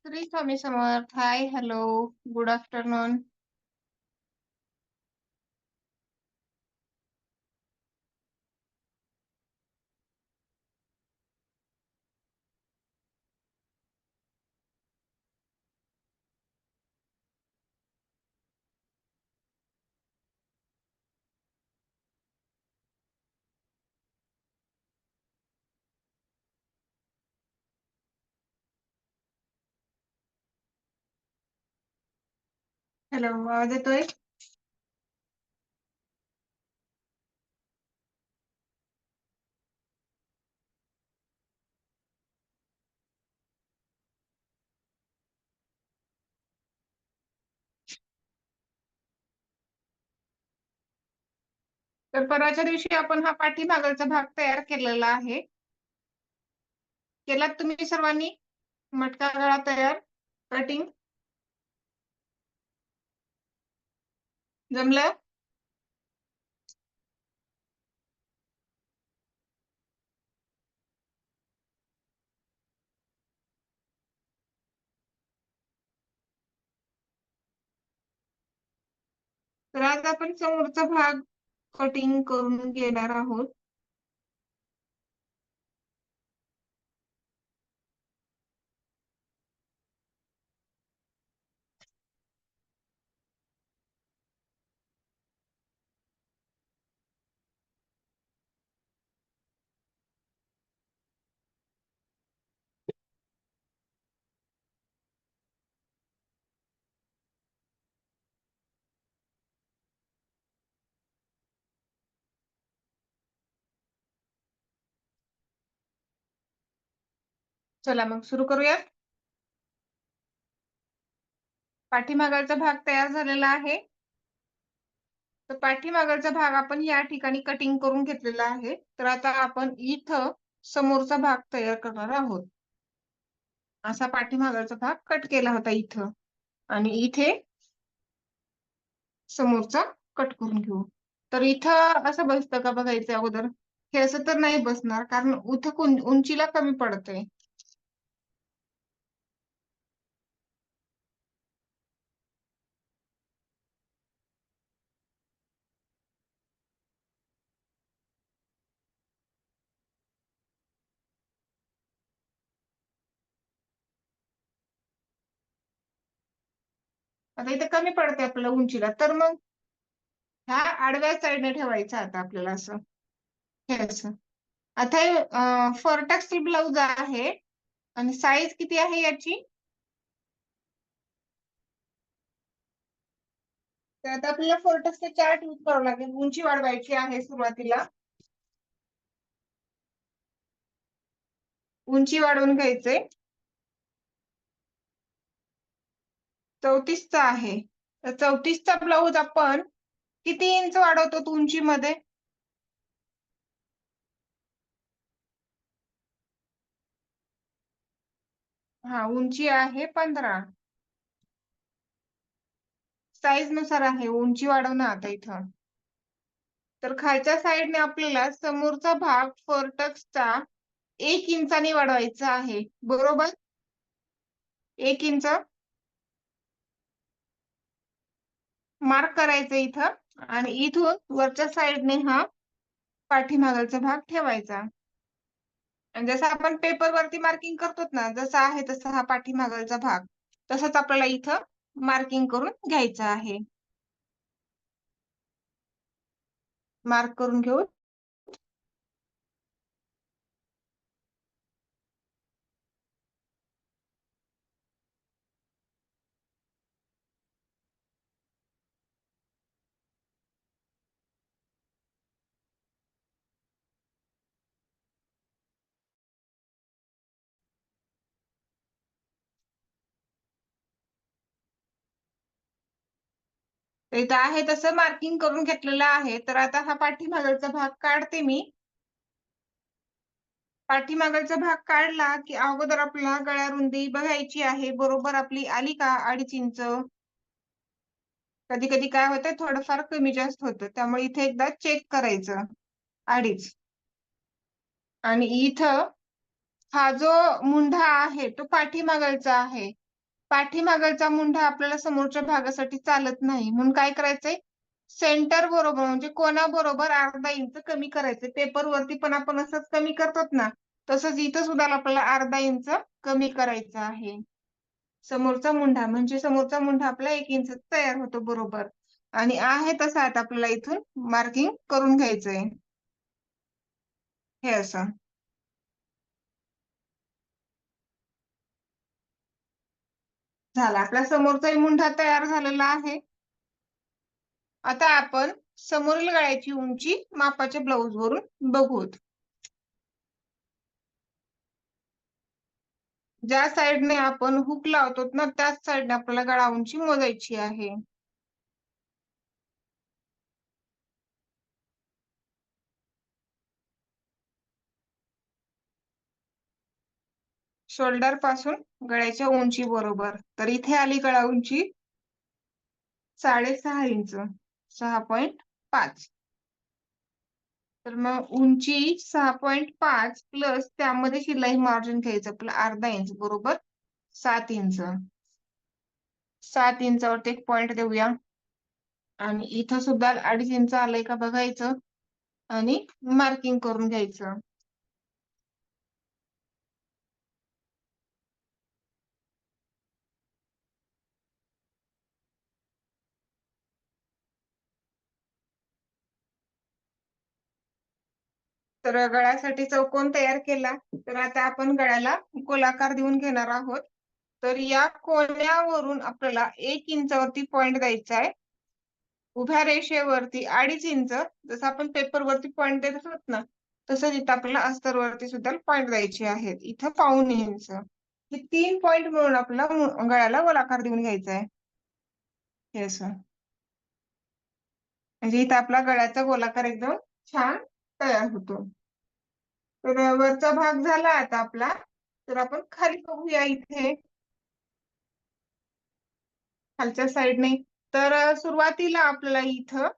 श्री स्वामी समर्थ. हाय, hello, good afternoon. Hello, आवाज येतोय? तर परवाच्या दिवशी आपण हा पाठीमागचा भाग तयार केलेला आहे. केलात तुम्ही सर्वांनी? मटका गळा तयार, कटिंग जमलं? तर आज आपण समोरचा भाग कटिंग करून घेणार आहोत. चला मग सुरू करूयात. पाठीमागचा भाग तयार झालेला आहे. तर पाठीमागचा भाग आपण या ठिकाणी कटिंग करून घेतलेला आहे. तर आता आपण इथं समोरचा भाग तयार करणार आहोत. असा पाठीमागचा भाग कट केला होता इथं, आणि इथे समोरचा कट करून घेऊ. तर इथं असं बसतं का बघायचं अगोदर. हे असं तर नाही बसणार, कारण इथं उंचीला कमी पडतंय. आता इथं कमी पडते आपल्याला उंचीला, तर मग ह्या आडव्या साईडने ठेवायचं आता आपल्याला असं. हे असं. आता हे फॉरटॅक्स ब्लाउज आहे, आणि साईज किती आहे याची? तर आता आपल्याला फॉरटॅक्सचा चार्ट यूज करावा लागेल. उंची वाढवायची आहे सुरुवातीला. उंची वाढवून घ्यायचे. 34चा आहे. तर 34चा ब्लाऊज आपण किती इंच वाढवतो उंचीमध्ये? हा, उंची आहे 15. साईज नुसार आहे उंची वाढवणं आता इथं. तर खालच्या साईडने आपल्याला समोरचा भाग फॉरटक्सचा 1 इंचाने वाढवायचा आहे, बरोबर? 1 इंच मार्क करायचं इथं, आणि इथून वरच्या साईडने हा पाठीमागचा भाग ठेवायचा. आणि जसं आपण पेपर वरती मार्किंग करतो ना, जसं आहे तसा हा पाठीमागचा भाग तसंच आपल्याला इथं मार्किंग करून घ्यायचं आहे. मार्क करून घेऊ. तर इथं आहे तसं मार्किंग करून घेतलेलं आहे. तर आता हा पाठीमागचा भाग काढते मी. पाठीमागचा भाग काढला की अगोदर आपल्याला गळा रुंदी बघायची आहे. बरोबर आपली आली का 2.5 इंच. कधी कधी काय होतं थोडंफार कमी जास्त होतं. त्यामुळे इथे एकदा चेक करायचं 2.5. आणि इथं हा जो मुंढा आहे तो पाठीमागचा आहे. पाठीमागचा मुंढा आपल्याला समोरच्या भागासाठी चालत नाही. म्हणून काय करायचंय, सेंटर बरोबर म्हणजे कोणाबरोबर अर्धा इंच कमी करायचं. पेपर वरती पण आपण असंच कमी करतो ना, तसंच इथं सुद्धा आपल्याला अर्धा इंच कमी करायचं आहे. समोरचा मुंढा म्हणजे समोरचा मुंढा आपला 1 इंच तयार होतो बरोबर. आणि आहे तसं आता आपल्याला इथून मार्किंग करून घ्यायचंय. हे असं झाला. आपला समोरचाही मुंढा तयार झालेला आहे. आता आपण समोरील गळ्याची उंची मापाच्या ब्लाऊज वरून बघूत. ज्या साईडने आपण हुक लावतो ना त्याच साईडने आपल्याला गळा उंची मोजायची आहे. शोल्डर पासून गळ्याच्या उंची बरोबर. तर इथे आली गळा उंची 6.5 इंच, 6.5. तर मग उंची 6.5 प्लस त्यामध्ये शिलाई मार्जिन घ्यायचं आपलं अर्धा इंच बरोबर 7 इंच. 7 इंचावरती एक पॉइंट देऊया. आणि इथं सुद्धा 2.5 इंच आलंय का बघायचं आणि मार्किंग करून घ्यायचं. तर गळ्यासाठी चौकोन तयार केला. तर आता आपण गळ्याला गोलाकार देऊन घेणार आहोत. तर या कोण्यावरून आपल्याला 1 इंचावरती पॉइंट द्यायचा आहे. उभ्या रेषेवरती 2.5 इंच. जसं आपण पेपर वरती पॉइंट देत असत ना, तसंच इथं आपल्याला अस्तर वरती सुद्धा पॉइंट द्यायचे आहेत. इथं 1.5 इंच. हे 3 पॉइंट मिळून आपल्याला गळ्याला गोलाकार देऊन घ्यायचा आहे. हे असं म्हणजे इथं आपला गळ्याचा गोलाकार एकदम छान तयार होतो. तर वरचा भाग झाला आता आपला. तर आपण खाली बघूया इथे खालच्या साईडने. तर सुरुवातीला आपल्याला इथं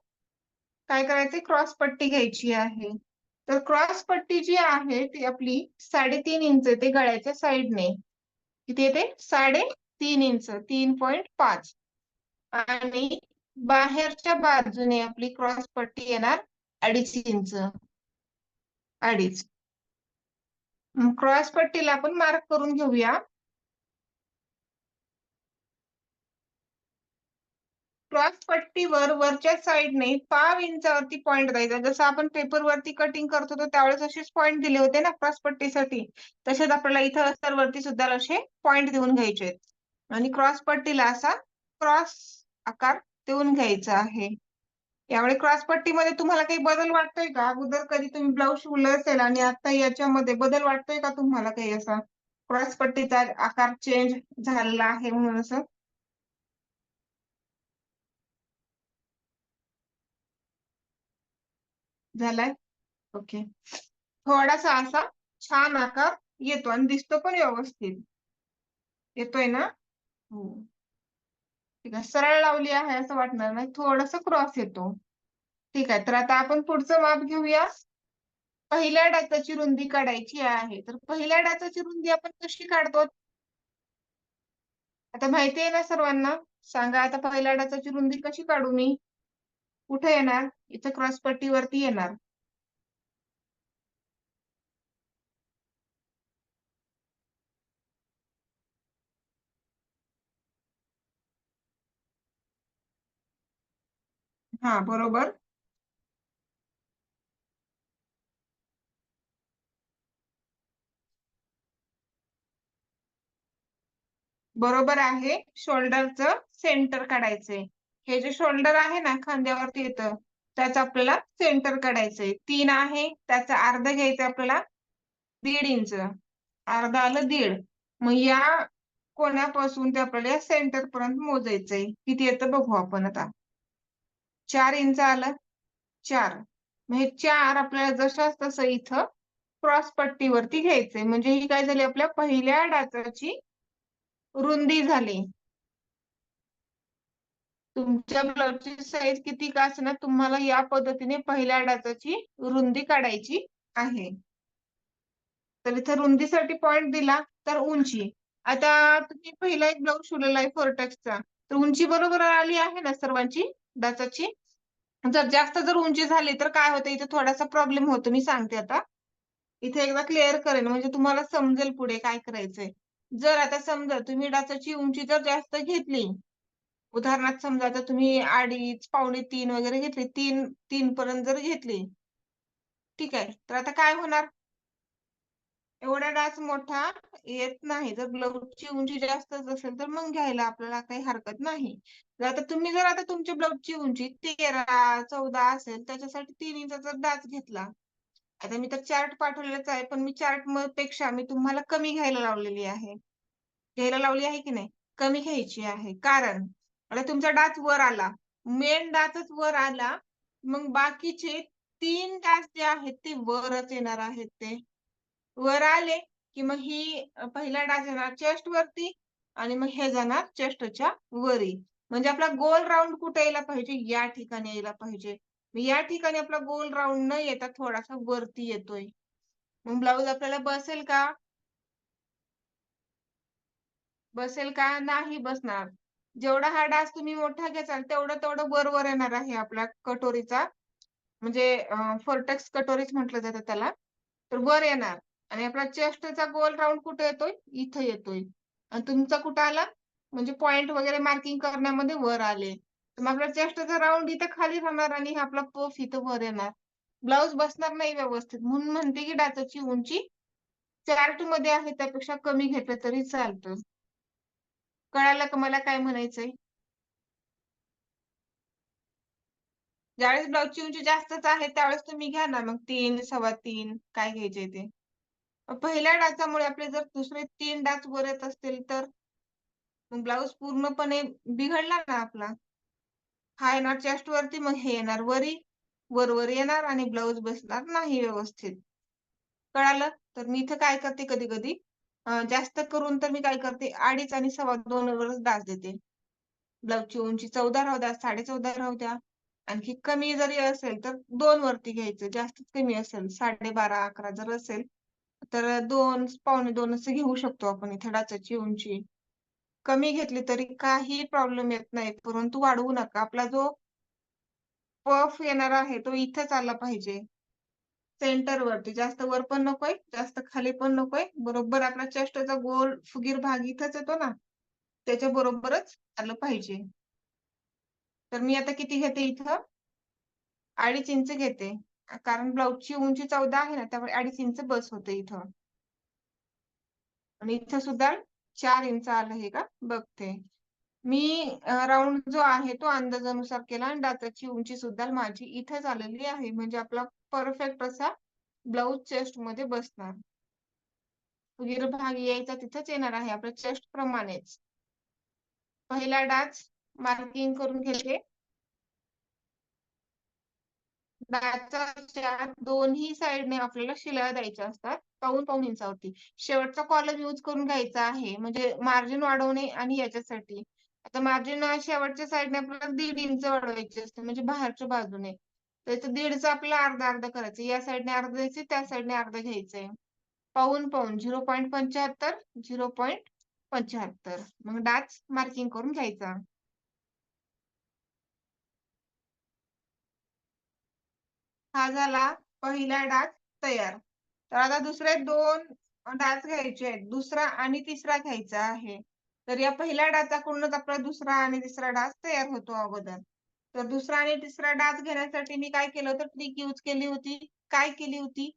काय करायचंय, क्रॉस पट्टी घ्यायची आहे. तर क्रॉस पट्टी जी आहे ती आपली 3.5 इंच येते गळ्याच्या साईडने. किती येते? 3.5 इंच, 3.5. आणि बाहेरच्या बाजूने आपली क्रॉस पट्टी येणार 2.5 इंच. 2.5. क्रॉस पट्टीला आपण मार्क करून घेऊया. क्रॉस पट्टीवर वरच्या साईडने 1/2 इंचावरती पॉइंट द्यायचा. जसं आपण पेपर वरती कटिंग करत होतो त्यावेळेस असेच पॉइंट दिले होते ना क्रॉस पट्टीसाठी, तसेच आपल्याला इथं अस्तर वरती सुद्धा असे पॉइंट देऊन घ्यायचे आहेत. आणि क्रॉस पट्टीला असा क्रॉस आकार देऊन घ्यायचा आहे. यावेळी क्रॉस पट्टीमध्ये तुम्हाला काही बदल वाटतोय का? अगोदर कधी तुम्ही ब्लाऊज शिवलं असेल आणि आता याच्यामध्ये बदल वाटतोय का तुम्हाला काही असा? क्रॉस पट्टीचा आकार चेंज झालेला आहे म्हणून असं झालाय? ओके. थोडासा असा छान आकार येतो आणि दिसतो पण व्यवस्थित. येतोय ना? हो. ठीक आहे. सरळ लावली आहे असं वाटणार नाही. थोडस क्रॉस येतो. ठीक आहे. तर आता आपण पुढचं माप घेऊया. पहिल्या डाचाची रुंदी काढायची आहे. तर पहिल्या डाचाची रुंदी आपण कशी काढतो? आता माहिती आहे ना सर्वांना? सांगा आता पहिल्या डाचाची रुंदी कशी काढू मी? कुठे येणार? इथं क्रॉस पट्टीवरती येणार. हा बरोबर. बरोबर आहे. शोल्डरचं सेंटर काढायचंय. हे जे शोल्डर आहे ना खांद्यावरती येतं त्याचं आपल्याला सेंटर काढायचंय. 3 आहे त्याचा अर्धा घ्यायचा आपल्याला 1.5 इंच. अर्धा आलं 1.5. मग या कोण्यापासून ते आपल्याला सेंटर पर्यंत मोजायचंय. किती येतं बघू आपण आता. 4 इंच आलं, 4. मग हे 4 आपल्याला जशाच तसं इथं क्रॉस पट्टीवरती घ्यायचंय. म्हणजे ही काय झाली, आपल्या पहिल्या डाचाची रुंदी झाली. तुमच्या ब्लाउजची साईज किती का असेना, तुम्हाला या पद्धतीने पहिल्या डाचाची रुंदी काढायची आहे. तर इथे रुंदीसाठी पॉइंट दिला, तर उंची. आता तुम्ही पहिला एक ब्लाऊज शिवलेला आहे फोर्टेक्सचा, तर उंची बरोबर आली आहे ना सर्वांची डाचाची? जर जास्त जर उंची झाली तर काय होतं, इथे थोडासा प्रॉब्लेम होतो. मी सांगते आता. इथे एकदा क्लिअर करेन म्हणजे तुम्हाला समजेल पुढे काय करायचंय. जर आता समजा तुम्ही डाचाची उंची जर जास्त घेतली, उदाहरणार्थ समजा आता तुम्ही 2.5, पावणे 3 वगैरे घेतली, 3 पर्यंत जर घेतली, ठीक आहे. तर आता काय होणार? एवढा डाच मोठा येत नाही. जर ब्लाऊजची उंची जास्तच असेल तर मग घ्यायला आपल्याला काही हरकत नाही. जर आता तुमच्या ब्लाऊजची उंची 13, 14 असेल, त्याच्यासाठी 3 इंचाचा डाच घेतला. आता मी तर चार्ट पाठवलेलाच आहे, पण मी चार्ट पेक्षा मी तुम्हाला कमी घ्यायला लावलेली आहे. घ्यायला लावली आहे की नाही? कमी घ्यायची आहे. कारण आता तुमचा डाच वर आला, मेन डाचच वर आला, मग बाकीचे 3 डाच जे आहेत ते वरच येणार आहेत ते. वर आले, की मग पहिला डास येणार चेस्ट वरती आणि मग हे जाणार चेस्टच्या वरी. म्हणजे आपला गोल राउंड कुठे यायला पाहिजे? या ठिकाणी यायला पाहिजे. मग या ठिकाणी आपला गोल राउंड न येता थोडासा वरती येतोय. मग ब्लाउज आपल्याला बसेल का? बसेल का? नाही बसणार. जेवढा हा डास तुम्ही मोठा घ्याल तेवढं वर येणार आहे आपला कटोरीचा. म्हणजे फोर्टेक्स कटोरीच म्हटलं जातं त्याला. तर वर येणार आणि आपला चेस्टचा गोल राउंड कुठे येतोय? इथं येतोय. आणि तुमचा कुठं आला? म्हणजे पॉइंट वगैरे मार्किंग करण्यामध्ये वर आले. तर मग आपला चेस्टचा राउंड इथं खाली राहणार आणि हा आपला पफ इथं वर येणार. ब्लाउज बसणार नाही व्यवस्थित. म्हणून म्हणते की डाचाची उंची चार्टमध्ये आहे त्यापेक्षा कमी घेतलं तरी चालतं. कळालं का मला काय म्हणायचंय? ज्यावेळेस ब्लाउजची उंची जास्तच आहे त्यावेळेस तुम्ही घ्या ना मग 3, 3.25 काय घ्यायचे ते. पहिल्या डाचामुळे आपले जर दुसरे 3 डाच वर येत असतील तर मग ब्लाउज पूर्णपणे बिघडला ना आपला. हा येणार चेस्ट वरती, मग हे येणार वरी, वर येणार आणि ब्लाउज बसणार नाही व्यवस्थित. कळालं? तर मी इथं काय करते कधी-कधी जास्त करून तर मी काय करते 2.5 आणि 2.25 वरच डाच देते. ब्लाउजची उंची 14 राहू द्या, 14.5 राहू द्या. आणखी कमी जरी असेल तर 2 वरती घ्यायचं. जास्तच कमी असेल 12.5, 11 जर असेल तर 2, पावणे 2 असं घेऊ शकतो आपण इथे डाचाची उंची. कमी घेतली तरी काही प्रॉब्लेम येत नाही. परंतु वाढवू नका. आपला जो पफ येणार आहे तो इथेच आला पाहिजे. सेंटरवरती. जास्त वर पण नकोय, जास्त खाली पण नकोय. बरोबर आपला चेस्टचा गोल फुगीर भाग इथंच येतो ना, त्याच्या बरोबरच आलं पाहिजे. तर मी आता किती घेते इथं? 2.5 इंच घेते. कारण ब्लाउजची उंची 14 आहे ना, त्यामुळे 2.5 इंच बस होते इथं. आणि इथं सुद्धा 4 इंच आलं हे का? बघते. मी राउंड जो आहे तो अंदाजानुसार केला आणि डाचाची उंची सुद्धा माझी इथेच आलेली आहे. म्हणजे आपला परफेक्ट असा ब्लाउज चेस्टमध्ये बसणार. फुगीर भाग यायचा तिथंच येणार आहे आपल्या चेस्ट प्रमाणेच. पहिला डाच मार्किंग करून घेते. डाचच्या दोन्ही साइडने आपल्याला शिलाई द्यायच्या असतात. पाऊण इंचावरती. शेवटचा कॉलम यूज करून घ्यायचा आहे. म्हणजे मार्जिन वाढवणे आणि याच्यासाठी. आता मार्जिन शेवटच्या साइडने आपल्याला 1.5 इंच वाढवायची असते. म्हणजे बाहेरच्या बाजूने. त्याचं 1.5चं आपल्याला अर्धा-अर्धा करायचं. या साइडने अर्धा द्यायचे, त्या साइडने अर्धा घ्यायचंय. पाऊण 0.75, 0.75. मग डाच मार्किंग करून घ्यायचा. हा झाला पहिला डाच तयार. तर आता दुसरे 2 डाच घ्यायचे आहेत. दुसरा आणि तिसरा घ्यायचा आहे. तर या पहिल्या डाचाकडूनच आपला दुसरा आणि तिसरा डाच तयार होतो अगोदर. तर दुसरा आणि तिसरा डाच घेण्यासाठी मी काय केलं होतं, ट्रिक यूज केली होती. काय केली होती?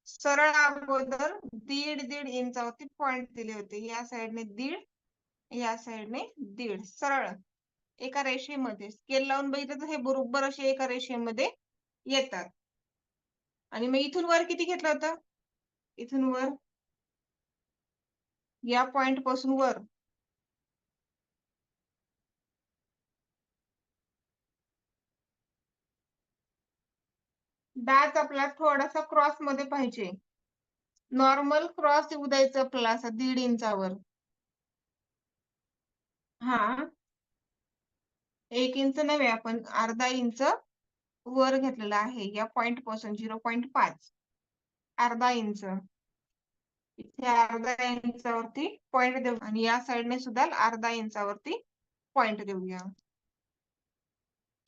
सरळ अगोदर 1.5 इंचावरती पॉइंट दिले होते. या साइडने 1.5, या साइडने 1.5 सरळ एका रेषेमध्ये. स्केल लावून बघितलं तर हे बरोबर असे एका रेषेमध्ये येतात. आणि मग इथून वर किती घेतलं होतं? इथून वर या पॉइंट पासून वर डाच आपला थोडासा क्रॉस मध्ये पाहिजे. नॉर्मल क्रॉस येऊ द्यायचं आपल्याला असं 1.5 इंचावर. हां. 1 इंच नव्हे, आपण अर्धा इंच वर घेतलेला आहे या पॉइंट पासून 0.5 अर्धा इंच. इथे अर्धा इंचावरती पॉइंट देऊ आणि या साइडने सुद्धा अर्धा इंचावरती पॉइंट देऊया.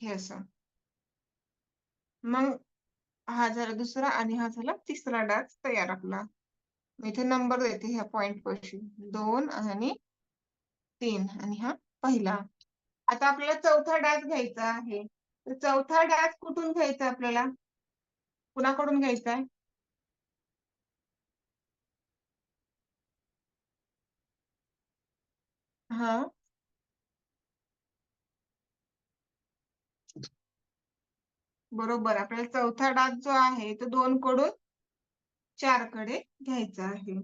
हे असं. मग हा झाला दुसरा आणि हा झाला तिसरा डाच तयार आपला. मी इथे नंबर देते ह्या पॉइंट पाशी 2 आणि 3 आणि हा पहिला. आता आपल्याला चौथा डाच घ्यायचा आहे. तर चौथा डाच कुठून घ्यायचा आपल्याला? कुणाकडून घ्यायचा आहे? हां. बरोबर. आपल्याला चौथा डाच जो आहे तो 2 कडून 4 कडे घ्यायचा आहे.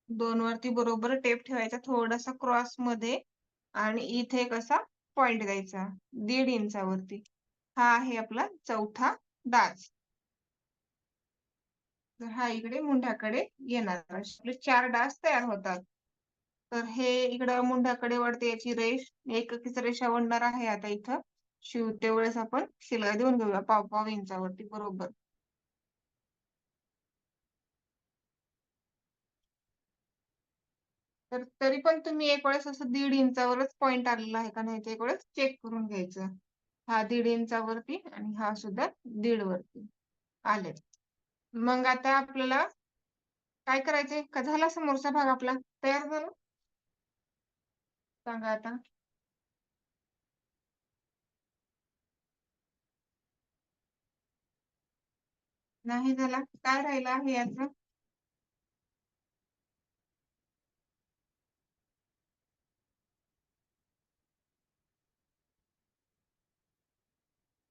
2 वरती बरोबर टेप ठेवायचा थोडासा क्रॉसमध्ये आणि इथे कसा पॉइंट द्यायचा 1.5 इंचावरती. हा आहे आपला चौथा डाच. तर हा इकडे मुंढ्याकडे येणार. असे आपले 4 डाच तयार होतात. तर हे इकडं मुंढ्याकडे वळते याची रेष, एककीच रेषा ओढणार आहे आता इथं. शिवते वेळेस आपण शिलाई देऊन घेऊया पाव-पाव इंचावरती बरोबर. तर तरी पण तुम्ही एक वेळेस असं 1.5 इंचावरच पॉइंट आलेला आहे का नाही ते एक वेळेस चेक करून घ्यायचं. हा 1.5 इंचावरती आणि हा सुद्धा 1.5 वरती आले. मग आता आपल्याला काय करायचंय? का झाला समोरचा भाग आपला तयार झाला? सांगा आता. नाही झाला? काय राहिलं आहे याचं?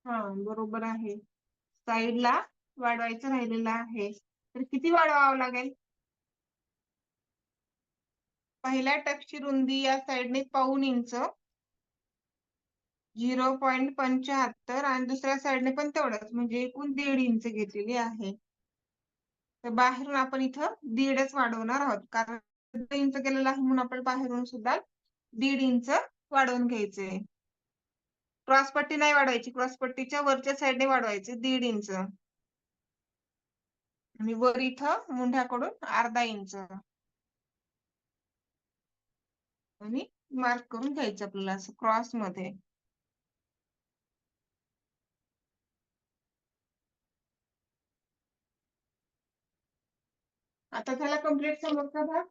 हां, बरोबर आहे. साइडला वाढवायचं राहिलेलं आहे. तर किती वाढवावं लागेल? पहिल्या टकची रुंदी या साइडने पाऊण इंच, 0.75 आणि दुसऱ्या साइडने पण तेवढंच म्हणजे एकूण 1.5 इंच घेतलेली आहे. तर बाहेरून आपण इथं 1.5च वाढवणार आहोत. कारण 1.5 इंच केलेलं आहे म्हणून आपण बाहेरून सुद्धा 1.5 इंच वाढवून घ्यायचंय. क्रॉस पट्टी नाही वाढवायची. क्रॉस पट्टीच्या वरच्या साइडने वाढवायची 1.5 इंच आणि वर इथं मुंढ्याकडून अर्धा इंच आणि मार्क करून घ्यायचं आपल्याला असं क्रॉसमध्ये. आता झाला कंप्लीट समोरचा भाग.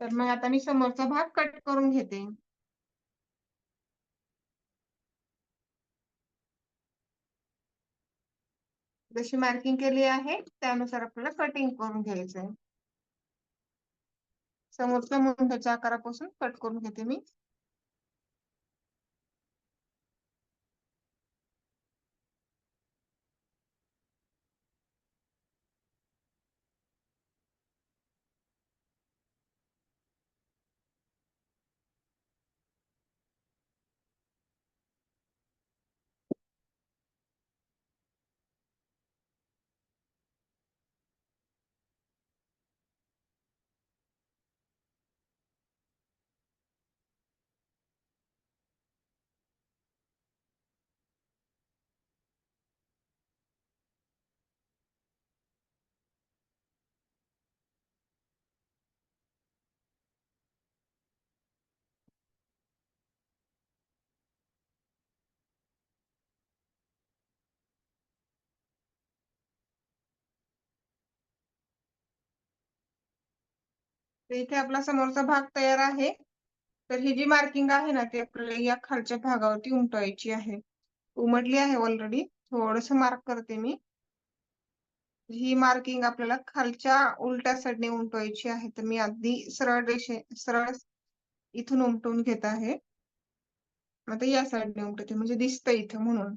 तर मग आता मी समोरचा भाग कट करून घेते. जशी मार्किंग केली आहे त्यानुसार आपल्याला कटिंग करून घ्यायचंय. समोरच्या मुंढ्याच्या आकारापासून कट करून घेते मी. तर इथे आपला समोरचा भाग तयार आहे. तर ही जी मार्किंग आहे ना ती आपल्याला या खालच्या भागावरती उमटवायची आहे. उमटली आहे ऑलरेडी. थोडस मार्क करते मी. ही मार्किंग आपल्याला खालच्या उलट्या साईडने उमटवायची आहे. तर मी अगदी सरळ इथून उमटवून घेत आहे. आता या साईडने उमटवते म्हणजे दिसतं इथं म्हणून.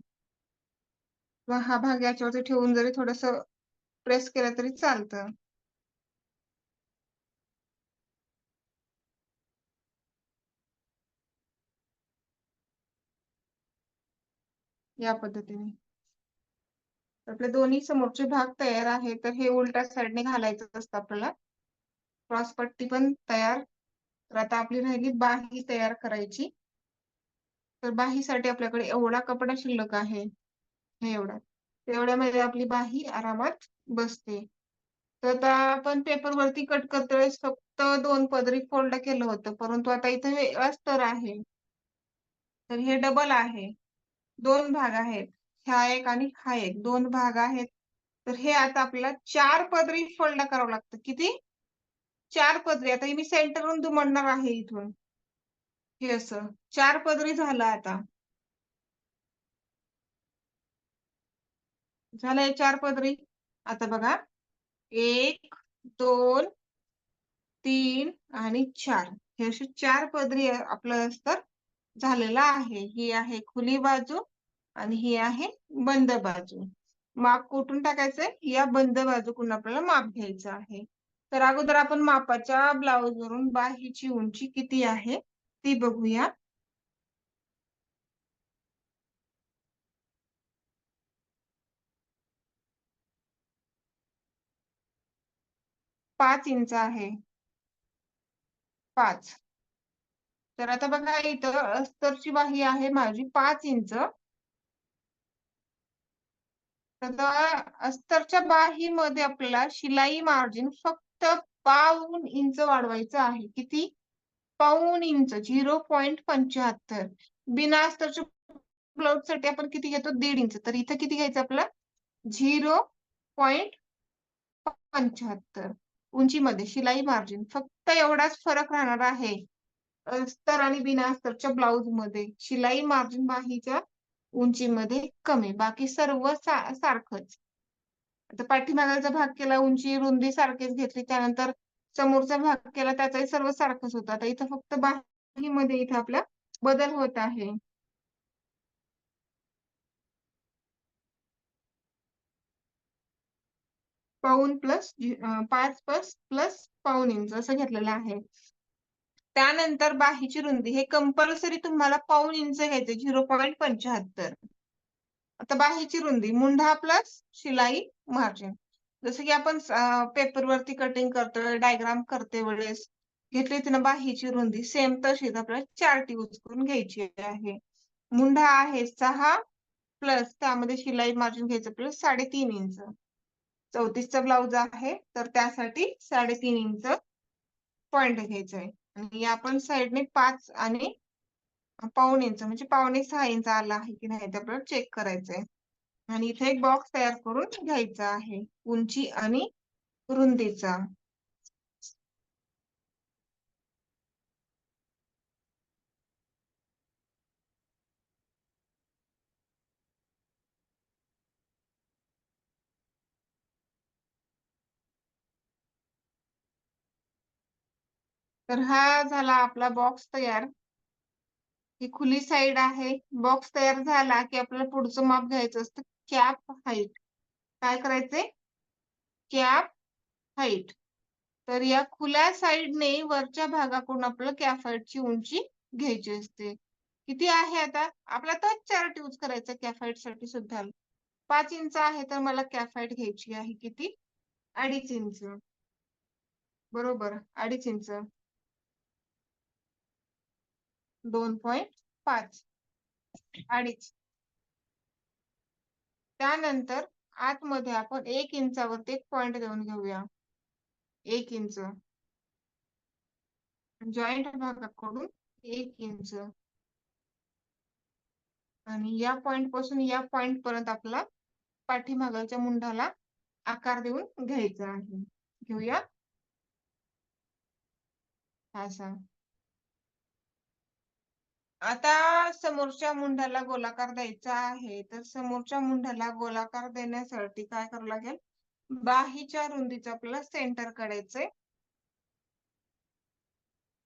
किंवा हा भाग याच्यावरती ठेवून जरी थोडस प्रेस केलं तरी चालतं. या पद्धतीने आपले दोन्ही समोरचे भाग तयार आहे. तर हे उलट्या साईडने घालायचं असतं आपल्याला. क्रॉस पट्टी पण तयार. तर आता आपली राहिली बाही तयार करायची. तर बाहीसाठी आपल्याकडे एवढा कपडा शिल्लक आहे, हे एवढा. तेवढ्यामध्ये आपली बाही आरामात बसते. तर आता आपण पेपरवरती कट करते वेळेस फक्त 2 पदरी फोल्ड केलं होतं, परंतु आता इथे वेगळा स्तर आहे. तर हे डबल आहे. 2 भाग आहेत. हा एक आणि हा एक 2 भाग आहेत. तर हे आता आपल्याला 4 पदरी फोल्ड करावं लागतं. किती? 4 पदरी. आता हे मी सेंटरवरून दुमडणार आहे इथून. हे असं 4 पदरी झालं आता. झालं हे 4 पदरी. आता बघा 1, 2, 3 आणि 4 हे असे 4 पदरी आपलं अस्तर झालेलं आहे. ही आहे खुली बाजू आणि ही आहे बंद बाजू. माप कुठून टाकायचंय? या बंद बाजूकडून आपल्याला माप घ्यायचं आहे. तर अगोदर आपण मापाच्या ब्लाउजवरून बाहीची उंची किती आहे ती बघूया. 5 इंच आहे. 5. तर आता बघा इथं अस्तरची बाही आहे माझी 5 इंच. तर अस्तरच्या बाहीमध्ये आपल्याला शिलाई मार्जिन फक्त पाऊण इंच वाढवायचं आहे. किती? पाऊण इंच 0.75. बिना अस्तरच्या ब्लाउजसाठी आपण किती घेतो? 1.5 इंच. तर इथं किती घ्यायचं आपलं? 0.75 उंचीमध्ये शिलाई मार्जिन फक्त एवढाच फरक राहणार आहे. अस्तर आणि बिना अस्तरच्या ब्लाउजमध्ये शिलाई मार्जिन बाहीच्या उंचीमध्ये कमी. बाकी सर्व सारखंच. आता पाठीमागचा भाग केला, उंची, रुंदी सारखीच घेतली. त्यानंतर समोरचा भाग केला, त्याचाही सर्व सारखंच होतं. आता इथं फक्त बाहीमध्ये इथं आपला बदल होत आहे. पाऊण प्लस 5 प्लस पाऊण इंच असं घेतलेलं आहे. त्यानंतर बाहीची रुंदी हे कंपल्सरी तुम्हाला पाऊण इंच घ्यायचे 0.75. आता बाहीची रुंदी मुंढा प्लस शिलाई मार्जिन. जसं की आपण पेपरवरती कटिंग करतोय, डायग्राम करते वेळेस घेतली होती ना बाहीची रुंदी सेम तशीच आपल्याला चार्ट यूज करून घ्यायची आहे. मुंढा आहे 6 प्लस त्यामध्ये शिलाई मार्जिन घ्यायचं प्लस 3.5 इंच. 34चा ब्लाउज आहे तर त्यासाठी 3.5 इंच पॉइंट घ्यायचा आहे. आणि या पण साइडने 5 आणि पाऊण इंच म्हणजे पावणे 6 इंच आला आहे की नाही ते आपल्याला चेक करायचंय. आणि इथे एक बॉक्स तयार करून घ्यायचा आहे उंची आणि रुंदीचा. तर हा झाला आपला बॉक्स तयार. ही खुली साइड आहे. बॉक्स तयार झाला की आपल्याला पुढचं माप घ्यायचं असतं कॅप हाईट. काय करायचंय? Cap height. तर या खुल्या साइडने वरच्या भागाकडून आपल्याला कॅप हाईटची उंची घ्यायची असते. किती आहे आता? आपला तोच चार्ट यूज करायचा कॅप हाईट साठी सुद्धा. 5 इंच आहे तर मला कॅप हाईट घ्यायची आहे किती? 2.5 इंच. बरोबर 2.5 इंच. 2.5 2.5. त्यानंतर आतमध्ये आपण 1 इंचावरती एक पॉइंट देऊन घेऊया. 1 इंच. जॉईंट भागाकडून 1 इंच. आणि या पॉइंट पासून या पॉइंट पर्यंत आपला पाठीमागच्या मुंढाला आकार देऊन घ्यायचा आहे. घेऊया असा. आता समोरच्या मुंढ्याला गोलाकार द्यायचा आहे. तर समोरच्या मुंढ्याला गोलाकार देण्यासाठी काय करावं लागेल? बाहीच्या रुंदीचं आपल्याला सेंटर काढायचंय.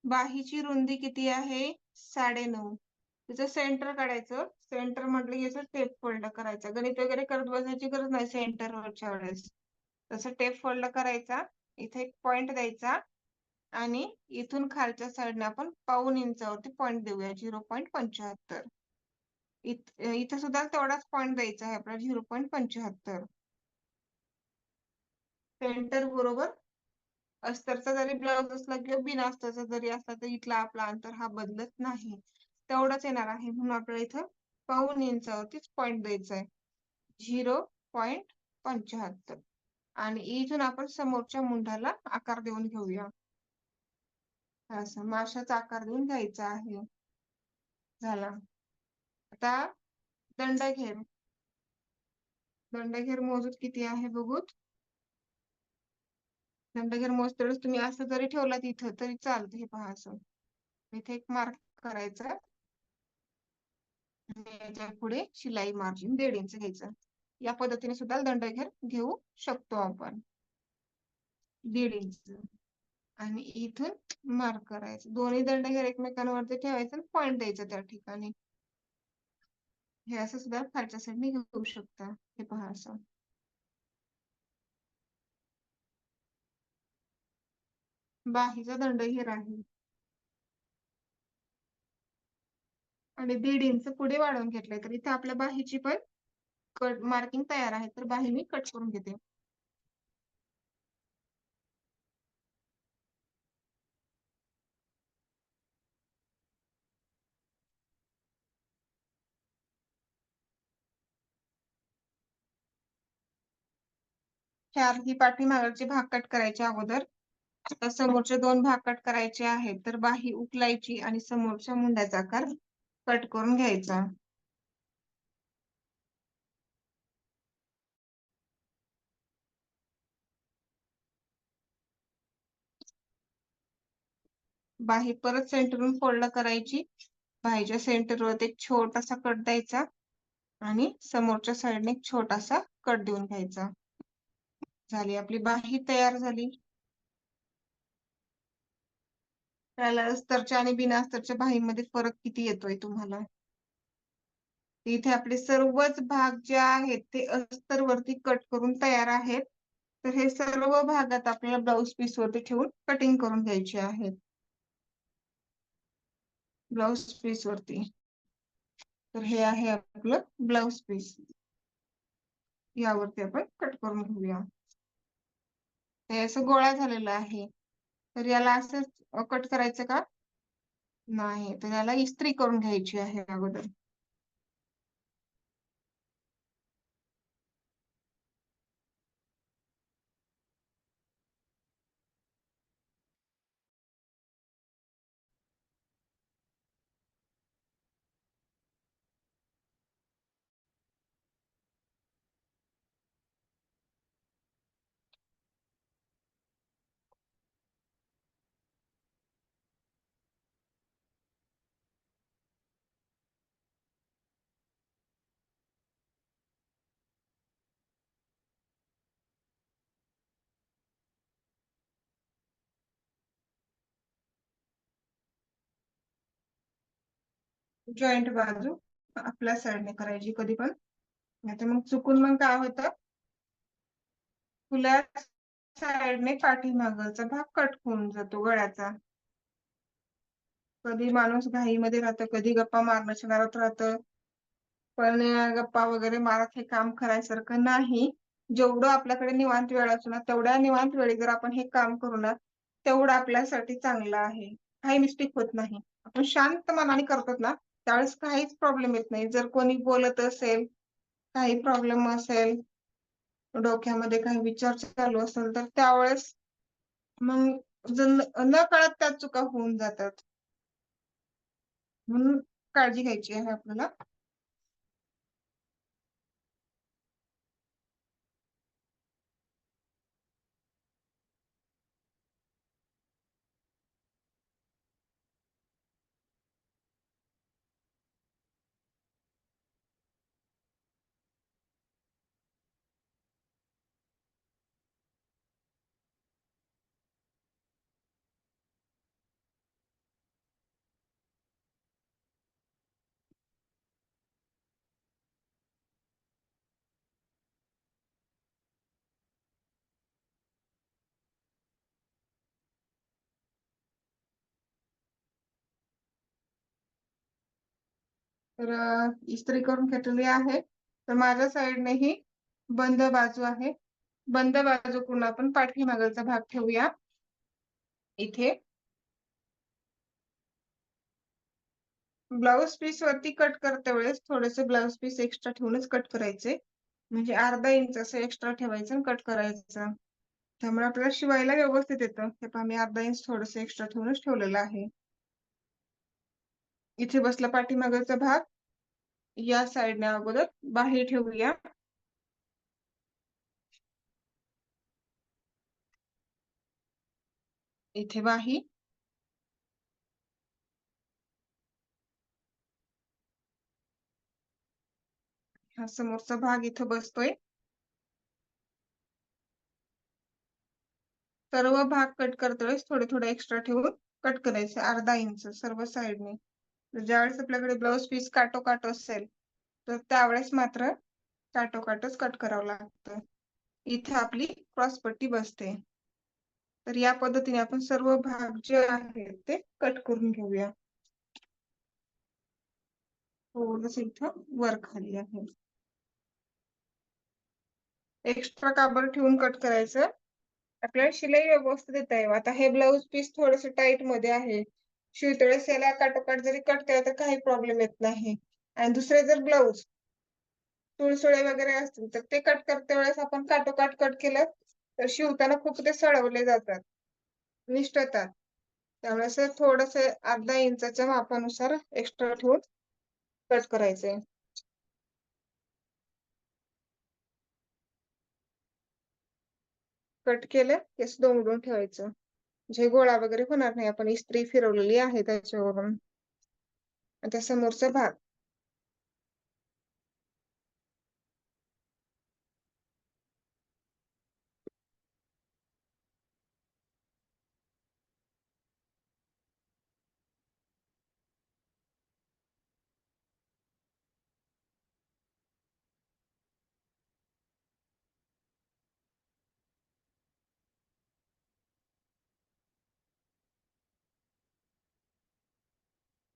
बाहीची रुंदी किती आहे? 9.5. त्याचं सेंटर काढायचं. सेंटर म्हटलं की याचं टेप फोल्ड करायचा. गणित वगैरे करत बसायची गरज नाही सेंटरवरच्या वेळेस. तसं टेप फोल्ड करायचा, इथे एक पॉइंट द्यायचा आणि इथून खालच्या साईडने आपण पाऊण इंचावरती पॉइंट देऊया 0.75. इथे सुद्धा तेवढाच पॉइंट द्यायचा आहे आपला 0.75. सेंटर बरोबर अस्तरचा जरी ब्लाउज असला किंवा बिना अस्तरचा जरी असला तरी इथला आपला अंतर हा बदलत नाही, तेवढंच येणार आहे. म्हणून आपल्याला इथं पाऊण इंचावरतीच पॉइंट द्यायचा आहे 0.75. आणि इथून आपण समोरच्या मुंढाला आकार देऊन घेऊया. असं माशाचा आकार देऊन घ्यायचा आहे. झाला. आता दंडघेर. दंडघेर मोजूत किती आहे बघूत. दंडघेर मोजतेवेळेस तुम्ही असं जरी ठेवला तिथं तरी चालतं. हे पहा असं इथे एक मार्क करायचा आणि याच्या पुढे शिलाई मार्जिन 1.5 इंच घ्यायचं. या पद्धतीने सुद्धा दंडघेर घेऊ शकतो आपण 1.5 इंच. आणि इथून मार्क करायचं. दोन्ही दंडघेर एकमेकांवरती ठेवायचं आणि पॉइंट द्यायचं त्या ठिकाणी. हे असं सुद्धा खालच्या साईडने घेऊ शकता. हे पहा असं. बाहीचा दंडघेर आहे आणि 1.5 इंच पुढे वाढवून घेतलंय, तर इथे आपल्या बाहीची पण कट मार्किंग तयार आहे. तर बाही मी कट करून घेते. चार ही पाठीमागचे भाग कट करायचे अगोदर. आता समोरचे 2 भाग कट करायचे आहेत, तर बाही उकलायची आणि समोरच्या मुंड्याचा आकार कट करून घ्यायचा. बाही परत सेंटरवरून फोल्ड करायची. बाहीच्या सेंटरवरती एक छोटासा कट द्यायचा आणि समोरच्या साईडने एक छोटासा कट देऊन घ्यायचा. झाली आपली बाही तयार झाली. त्याला अस्तरच्या आणि बिना अस्तरच्या बाहीमध्ये फरक किती येतोय तुम्हाला. इथे आपले सर्वच भाग जे आहेत ते अस्तर वरती कट करून तयार आहेत. तर हे सर्व भागात आपल्याला ब्लाउज पीस वरती ठेवून कटिंग करून घ्यायचे आहेत. ब्लाउज पीस वरती. तर हे आहे आपलं ब्लाउज पीस. यावरती आपण कट करून घेऊया. हे असं गोळा झालेलं आहे. तर याला असं कट करायचं का नाही, तर याला इस्त्री करून घ्यायची आहे अगोदर. जॉईंट बाजू आपल्या साईडने करायची कधी पण. नाहीतर मग चुकून मग काय होतं, खुल्या साईडने पाठीमागचा भाग कट होऊन जातो गळ्याचा. कधी माणूस घाईमध्ये राहतं, कधी गप्पा मारण्याच्या नादात राहतं. पण गप्पा वगैरे मारत हे काम करायसारखं नाही. जेवढं आपल्याकडे निवांत वेळ असतो ना, तेवढ्या निवांत वेळी जर आपण हे काम करू ना, तेवढं आपल्यासाठी चांगलं आहे. काही मिस्टेक होत नाही. आपण शांत मनाने करतो ना, त्यावेळेस काहीच प्रॉब्लेम येत नाही. जर कोणी बोलत असेल, काही प्रॉब्लेम असेल, डोक्यामध्ये काही विचार चालू असेल, तर त्यावेळेस मग नकळत त्या चुका होऊन जातात. म्हणून काळजी घ्यायची आहे आपल्याला. तर इस्त्री करून घेतलेली आहे. तर माझ्या साईडने ही बंद बाजू आहे. बंद बाजूकडून आपण पाठीमागचा भाग ठेवूया इथे. ब्लाउज पीस वरती कट करते वेळेस थोडेसे ब्लाउज पीस एक्स्ट्रा ठेवूनच कट करायचे. म्हणजे अर्धा इंच असं एक्स्ट्रा ठेवायचं आणि कट करायचं. त्यामुळे आपल्याला शिवायला व्यवस्थित येतं. हे पहा मी अर्धा इंच थोडंसं एक्स्ट्रा ठेवूनच ठेवलेलं आहे. इथे बसला पाठीमागचा भाग. या साईडने अगोदर बाही ठेवूया. इथे बाही. हा समोरचा भाग इथं बसतोय. सर्व भाग कट करते वेळेस थोडे थोडे एक्स्ट्रा ठेवून कट करायचे अर्धा इंच सर्व साईडने. ज्यावेळेस आपल्याकडे ब्लाउज पीस काटोकाट असेल तर त्यावेळेस मात्र काटोकाटच कट करावं लागतं. इथे आपली क्रॉस पट्टी बसते. तर या पद्धतीने आपण सर्व भाग जे आहेत ते कट करून घेऊया. थोडंसं इथं वर खाली आहे. एक्स्ट्रा काबर ठेवून कट करायचं. आपल्याला शिलाई व्यवस्थित येत आहे. आता हे ब्लाउज पीस थोडस टाईट मध्ये आहे. शिवतेवेळेस याला काटोकाट जरी कट केला तर काही प्रॉब्लेम येत नाही. आणि दुसरे जर ब्लाउज तुळसुळे वगैरे असतील तर ते कट करते वेळेस आपण काटोकाट कट केलं तर शिवताना खूप ते सळवले जातात, निष्ठतात. त्यामुळे असं थोडस अर्धा इंचाच्या मापानुसार एक्स्ट्रा ठेवून कट करायचंय. कट केलं की असं दोन ठेवायचं. म्हणजे गोळा वगैरे होणार नाही. आपण इस्त्री फिरवलेली आहे त्याच्यावरून. आता समोरचा भाग.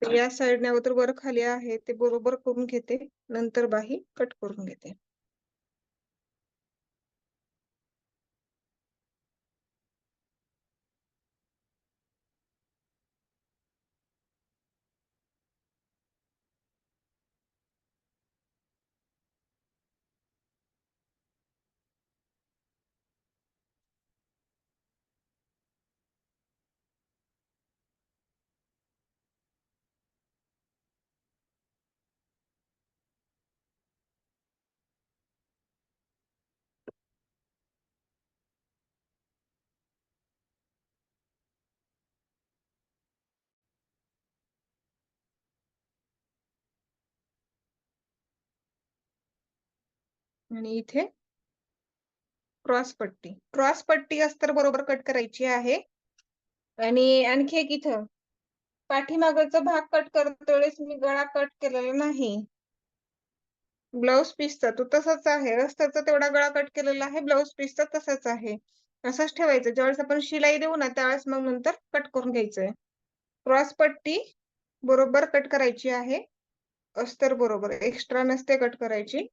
या साईडने अगोदर वर खाली आहे ते बरोबर करून घेते. नंतर बाही कट करून घेते. आणि इथे क्रॉस पट्टी अस्तर बरोबर कट करायची आहे. आणि आणखी एक इथं पाठीमागचा भाग कट करते वेळेस मी गळा कट केलेला नाही. ब्लाउज पीसचा तो तसाच आहे. अस्तरचा तेवढा गळा कट केलेला आहे. ब्लाउज पीसचा तसाच आहे. असंच ठेवायचं. ज्यावेळेस आपण शिलाई देऊ ना त्यावेळेस मग नंतर कट करून घ्यायचंय. क्रॉस पट्टी बरोबर कट करायची आहे. अस्तर बरोबर एक्स्ट्रा नसते कट करायची.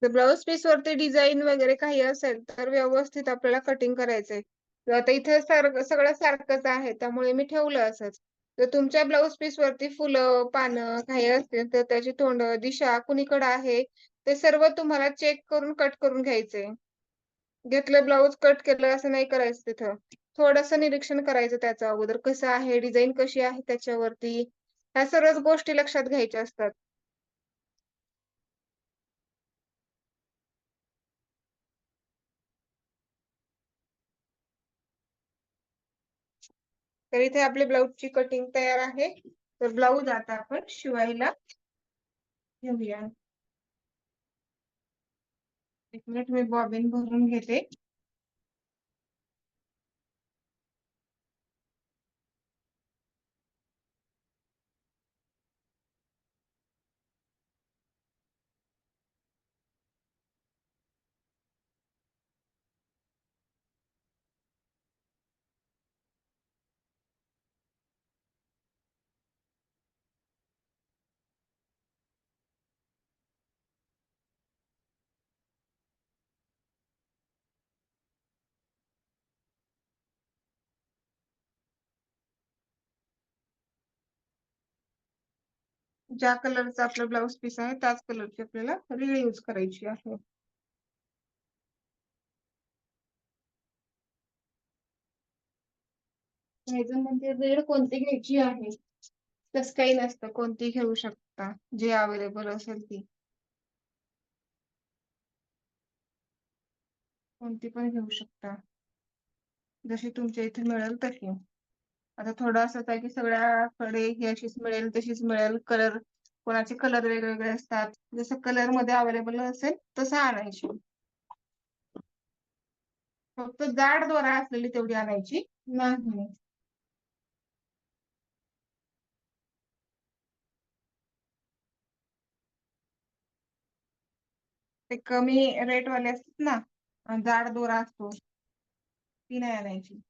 जर ब्लाउज पीस वरती डिझाईन वगैरे काही असेल तर व्यवस्थित आपल्याला कटिंग करायचंय. आता इथे सगळं सारखंच आहे त्यामुळे मी ठेवलं असंच. जर तुमच्या ब्लाउज पीस वरती फुलं पानं काही असतील तर त्याची तोंड दिशा कुणीकडे आहे ते सर्व तुम्हाला चेक करून कट करून घ्यायचंय. घेतलं ब्लाऊज कट केलं असं नाही करायचं. तिथं थोडस निरीक्षण करायचं त्याचं अगोदर कसं आहे डिझाईन कशी आहे त्याच्यावरती. ह्या सर्वच गोष्टी लक्षात घ्यायच्या असतात. तर इथे आपली ब्लाऊजची कटिंग तयार आहे. तर ब्लाऊज आता आपण शिवायला घेऊया. एक मिनिट मी बॉबिन भरून घेते. ज्या कलरचा आपला ब्लाउज पीस आहे त्याच कलरची आपल्याला रीळ यूज करायची आहे. मेजरमेंट म्हणजे रीळ कोणती घ्यायची आहे तसं काही नसतं, कोणती घेऊ शकता जी अवेलेबल असेल ती, कोणती पण घेऊ शकता, जशी तुमच्या इथे मिळेल तशी. आता थोडं असंच आहे की सगळ्याकडे ही अशीच मिळेल तशीच मिळेल, कलर कोणाचे कलर वेगवेगळे असतात, जसं कलर मध्ये अवेलेबल असेल तसं आणायची. फक्त जाड दोरा असलेली तेवढी आणायची नाही. ते कमी रेट वाले असतात ना, जाड दोरा असतो, ती नाही आणायची.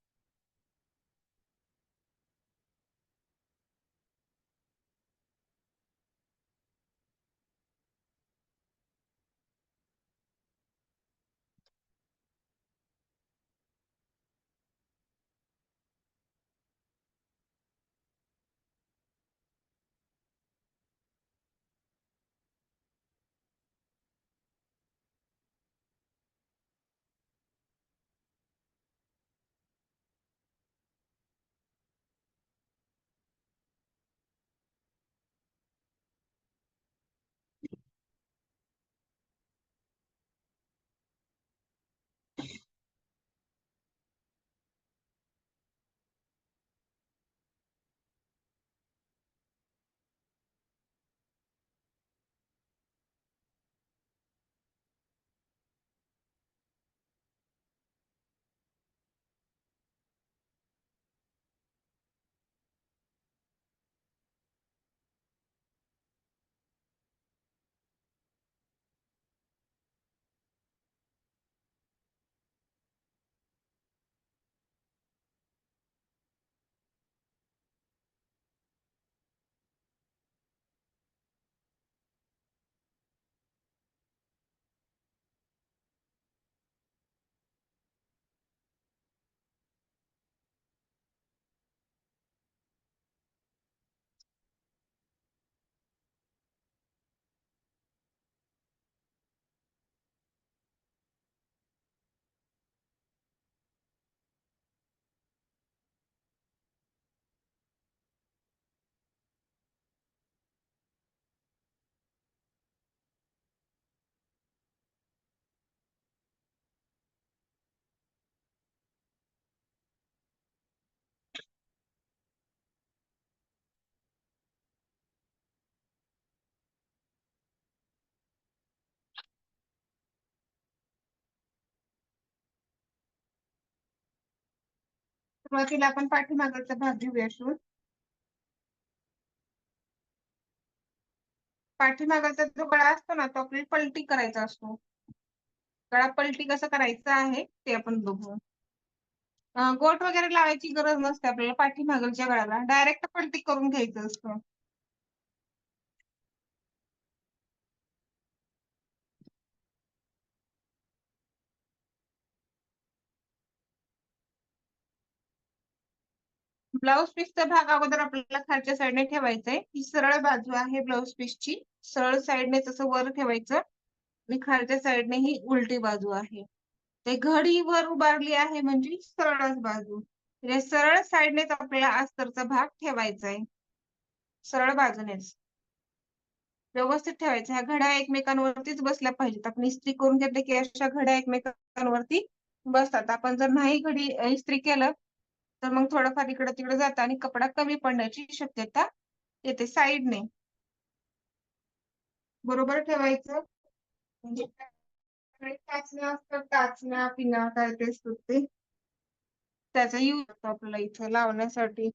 सुरुवातीला आपण पाठीमागचा भाग घेऊया शूट. पाठीमागाचा जो गळा असतो ना तो आपल्याला पलटी करायचा असतो. गळा पलटी कसं करायचं आहे ते आपण बघू. गोट वगैरे लावायची गरज नसते आपल्याला, पाठीमागच्या गळ्याला डायरेक्ट पलटी करून घ्यायचं असतं. ब्लाउज पीसचा भाग अगोदर आपल्याला खालच्या साईडने ठेवायचा आहे. ही सरळ बाजू आहे ब्लाउज पीसची, सरळ साईडने तसं वर ठेवायचं आणि खालच्या साईडने ही उलटी बाजू आहे. ते घडी वर उभारली आहे म्हणजे सरळच बाजू. म्हणजे सरळ साईडनेच आपल्याला अस्तरचा भाग ठेवायचा आहे, सरळ बाजूनेच व्यवस्थित ठेवायचं. ह्या घड्या एकमेकांवरतीच बसल्या पाहिजेत. आपण इस्त्री करून घेतलं की अशा घड्या एकमेकांवरती बसतात. आपण जर नाही घडी इस्त्री केलं तर मग थोडंफार इकडं तिकडे जातं आणि कपडा कमी पडण्याची शक्यता येते. साईडने बरोबर ठेवायचं. म्हणजे टाचण्या असतात, टाचण्या पिना काय ते असतात ते, त्याचा यूज होतो आपल्याला इथं लावण्यासाठी.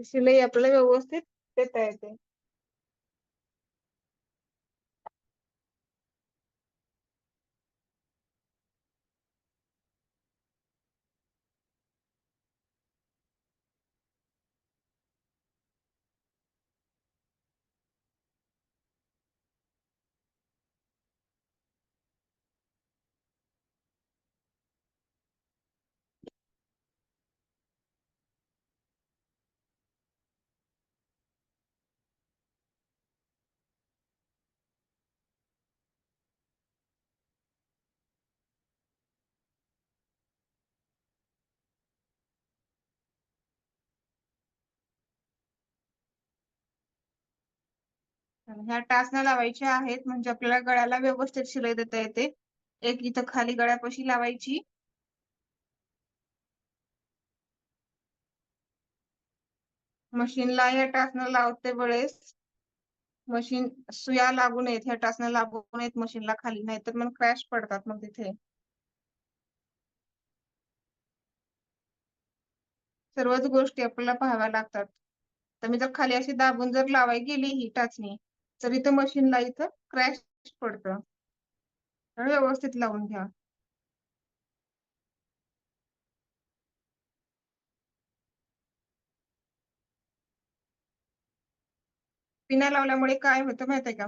शिलाई आपल्याला व्यवस्थित देता येते. ह्या टाचण्या लावायच्या आहेत म्हणजे आपल्याला गळ्याला व्यवस्थित शिलाई देता येते. एक इथं खाली गळ्यापाशी लावायची. मशीनला या टाचण्या लावते वेळेस मशीन सुया लागू नयेत, ह्या टाचण्या लागू नयेत मशीनला खाली, नाहीतर मग क्रॅश पडतात मग तिथे. सर्वच गोष्टी आपल्याला पाहाव्या लागतात. तर मी जर खाली अशी दाबून जर लावाय गेली ही टाचणी तर इथं मशीनला इथं क्रॅश पडतं. तर व्यवस्थित लावून घ्या. पिना लावल्यामुळे काय होतं माहितीये का,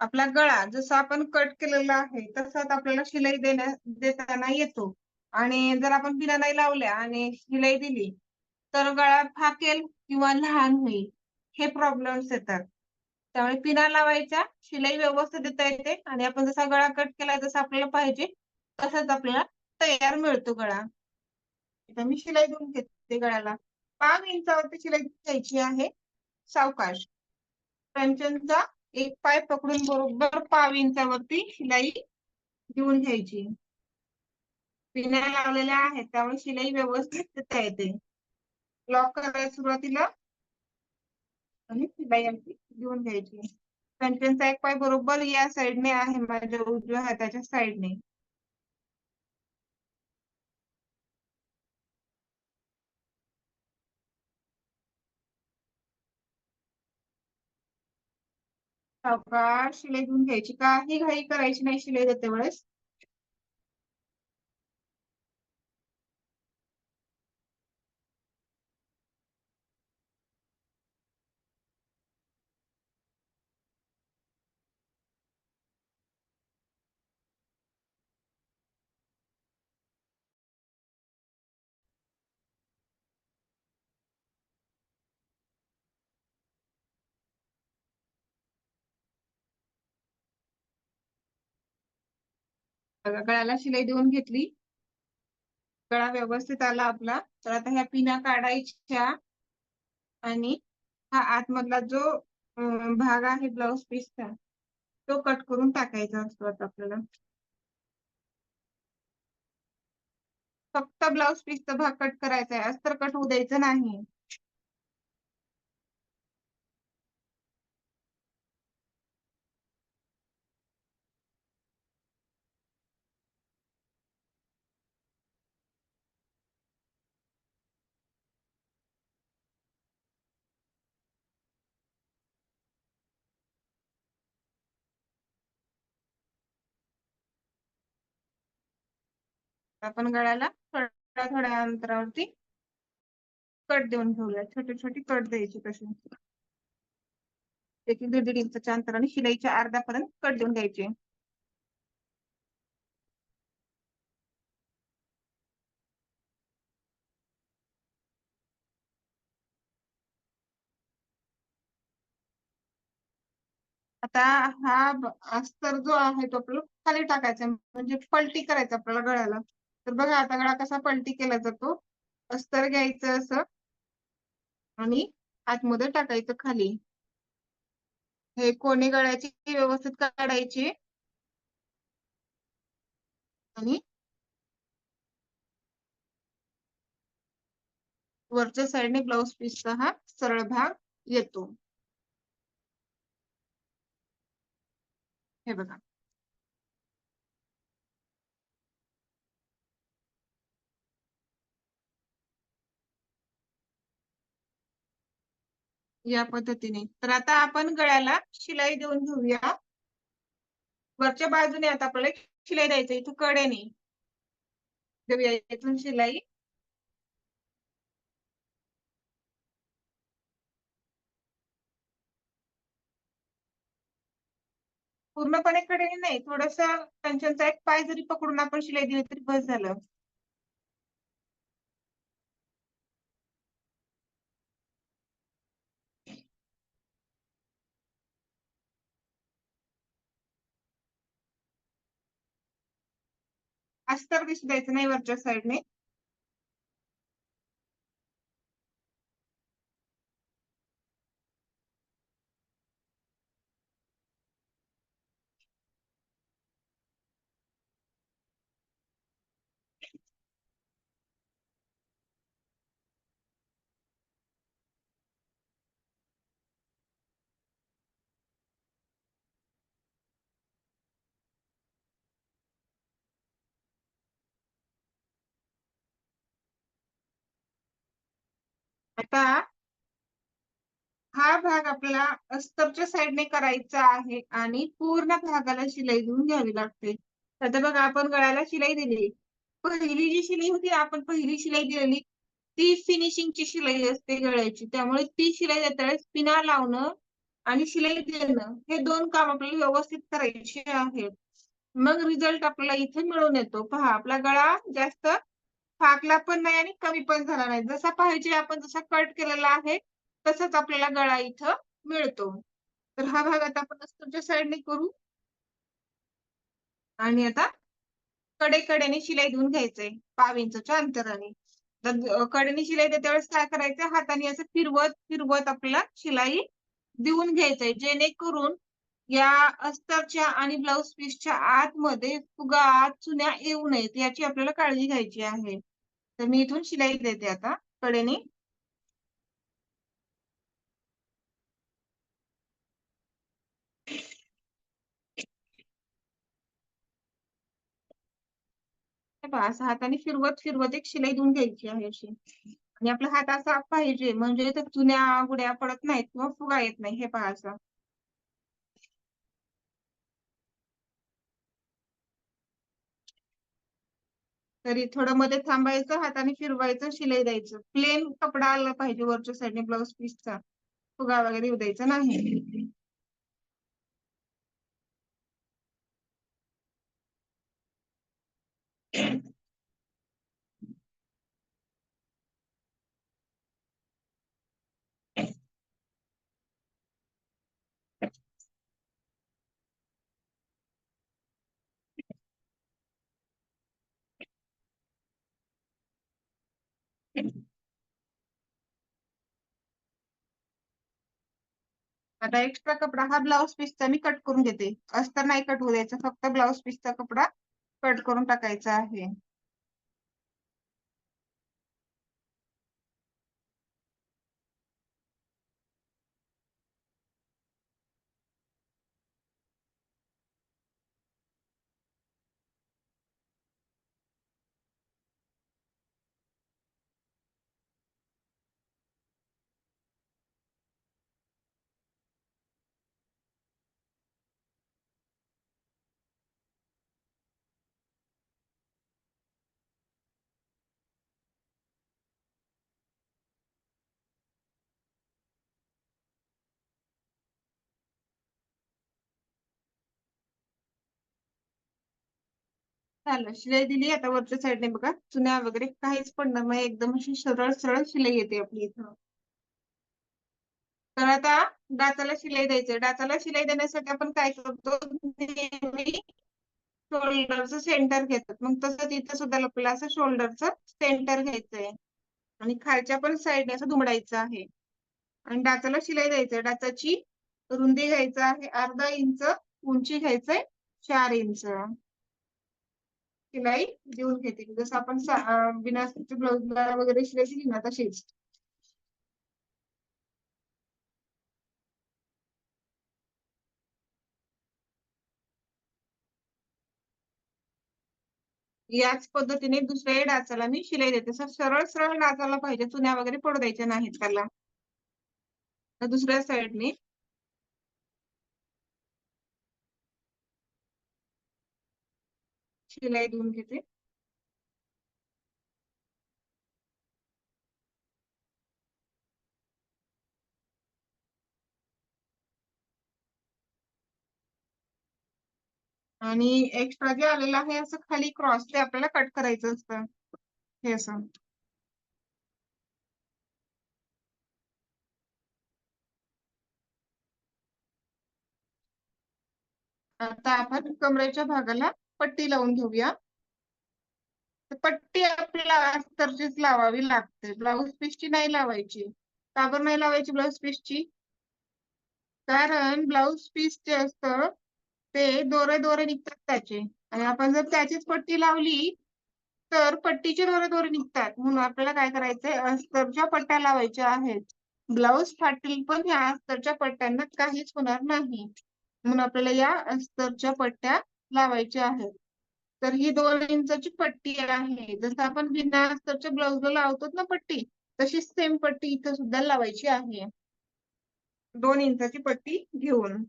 आपला गळा जसा आपण कट केलेला आहे तसाच आपल्याला शिलाई देताना येतो. आणि जर आपण पिना नाही लावल्या आणि शिलाई दिली तर गळा फाकेल किंवा लहान होईल, हे प्रॉब्लेम्स येतात. त्यामुळे पिना लावायच्या, शिलाई व्यवस्थित देता येते आणि आपण जसा गळा कट केलाय जसा आपल्याला पाहिजे तसाच आपल्याला तयार मिळतो गळा. आता मी शिलाई देऊन घेते गळ्याला. 5 इंचावरती शिलाई द्यायची आहे सावकाश. पंचांचा एक पाय पकडून बरोबर 5 इंचावरती शिलाई देऊन घ्यायची. पिना लावलेल्या आहेत त्यामुळे शिलाई व्यवस्थित देता येते. लॉक करायला सुरुवातीला आणि शिलाई अगदी देऊन घ्यायची. पंचांचा एक पाय बरोबर या साईडने आहे माझ्या उजव्या हाताच्या साईडने. सावकाश शिलाई देऊन घ्यायची, काही घाई करायची नाही शिलाई देते वेळेस. बघा गळ्याला शिलाई देऊन घेतली, गळा व्यवस्थित आला आपला. तर आता ह्या पिना काढायच्या आणि हा आतमधला जो भाग आहे ब्लाउज पीसचा तो कट करून टाकायचा असतो आता आपल्याला. फक्त ब्लाउज पीसचा भाग कट करायचा आहे, अस्तर कट होऊ द्यायचं नाही. आपण गळ्याला थोड्या थोड्या अंतरावरती कट देऊन घेऊया, छोटी छोटी कट द्यायची कशी. एक 1.5 इंचाच्या अंतराने शिलाईच्या अर्ध्यापर्यंत कट देऊन द्यायचे. आता हा अस्तर जो आहे तो आपल्याला खाली टाकायचा म्हणजे पलटी करायचं आपल्याला गळ्याला. तर बघा आता गळा कसा पलटी केला जातो. अस्तर घ्यायचं असं आणि आतमध्ये टाकायचं खाली. हे कोणी गळ्याची व्यवस्थित काढायची आणि वरच्या साईडने ब्लाउज पीसचा हा सरळ भाग येतो. हे बघा. या पद्धतीने. तर आता आपण गळ्याला शिलाई देऊन घेऊया. वरच्या बाजूने आता आपल्याला शिलाई द्यायचं इथं कडेने. देऊया इथून शिलाई. पूर्णपणे कडेने नाही, थोडस पंचांचा एक पाय जरी पकडून आपण शिलाई दिली तरी बस झालं. अस्तर दिसू द्यायचं नाही वरच्या साईडने. आता हा भाग आपल्याला अस्तरच्या साईडने करायचा आहे आणि पूर्ण भागाला शिलाई देऊन घ्यावी लागते. आता बघा आपण गळ्याला शिलाई दिली. पहिली जी शिलाई होती आपण पहिली शिलाई दिलेली ती फिनिशिंगची शिलाई असते गळ्याची. त्यामुळे ती शिलाई देताना पिना लावणं आणि शिलाई देणं हे दोन काम आपल्याला व्यवस्थित करायचे आहेत. मग रिझल्ट आपल्याला इथे मिळून येतो. पहा आपला गळा जास्त फाकला पण नाही आणि कमी पण झाला नाही. जसा पाहिजे आपण जसा कट केलेला आहे तसंच आपल्याला गळा इथं मिळतो. तर हा भाग आता आपण अस्तरच्या साईडने करू आणि आता कडेकडेने शिलाई देऊन घ्यायचंय 5 इंचच्या अंतराने. तर कडेने शिलाई देते त्यावेळेस काय करायचं हाताने असं फिरवत फिरवत आपल्याला शिलाई देऊन घ्यायचंय जेणेकरून या अस्तरच्या आणि ब्लाउज पीसच्या आतमध्ये फुगा चुन्या येऊ नयेत याची आपल्याला काळजी घ्यायची आहे. तर मी इथून शिलाई देते आता कडेने. हे पहा असं हाताने फिरवत फिरवत एक शिलाई देऊन घ्यायची आहे अशी. आणि आपला हात असा पाहिजे म्हणजे तर चुन्या गुड्या पडत नाहीत किंवा फुगा येत नाही. हे पहा असं. तरी थोडं मध्ये थांबायचं हाताने फिरवायचं शिलाई द्यायचं. प्लेन कपडा आला पाहिजे वरच्या साईडने ब्लाउज पीसचा. फुगा वगैरे येऊ द्यायचा नाही. आता एक्स्ट्रा कपडा हा ब्लाउज पीसचा मी कट करून घेते. अस्तर नाही कट होऊ द्यायचं फक्त ब्लाउज पीसचा कपडा कट करून टाकायचा आहे. झालं शिलाई दिली आता वरच्या साईडने बघा चुन्या वगैरे काहीच पडणार नाही एकदम अशी सरळ सरळ शिलाई येते आपली इथं. तर आता डाचाला शिलाई द्यायचं. डाचाला शिलाई देण्यासाठी आपण काय करतो नेहमी शोल्डरचं सेंटर घेतात. मग तसंच इथं सुद्धा आपल्याला असं शोल्डरचं सेंटर घ्यायचंय आणि खालच्या पण साईडने असं दुमडायचं आहे आणि डाचाला शिलाई द्यायचंय. डाचाची रुंदी घ्यायचं आहे अर्धा इंच, उंची घ्यायचंय 4 इंच. शिलाई देऊन घेते जसं आपण बिना ब्लाउजला वगैरे शिलाई दिली ना तशीच. याच पद्धतीने दुसऱ्या डाचाला मी शिलाई देते. सरळ सरळ डाचाला पाहिजे चुन्या वगैरे पडू द्यायच्या नाहीत त्याला. तर दुसऱ्या साईडने शिलाई देऊन घेते. आणि एक्स्ट्रा जे आलेलं आहे असं खाली क्रॉस ते आपल्याला कट करायचं असतं हे असं. आता आपण कमरेच्या भागाला पट्टी लावून घेऊया. तर पट्टी आपल्याला अस्तरचीच लावावी लागते ब्लाउज पीसची नाही लावायची. का बरं नाही लावायची ब्लाउज पीसची? कारण ब्लाउज पीस जे असतं ते दोरे दोरे निघतात त्याचे आणि आपण जर त्याचीच पट्टी लावली तर पट्टीचे दोरे दोरे निघतात. म्हणून आपल्याला काय करायचंय अस्तरच्या पट्ट्या लावायच्या आहेत. ब्लाउज फाटेल पण ह्या अस्तरच्या पट्ट्यांना काहीच होणार नाही. म्हणून आपल्याला या अस्तरच्या पट्ट्या लावायच्या आहेत. तर ही 2 इंचाची पट्टी आहे. जसं आपण बिना अस्तरच्या ब्लाउजला लावतो ना पट्टी तशीच सेम पट्टी इथं सुद्धा लावायची आहे. 2 इंचाची पट्टी घेऊन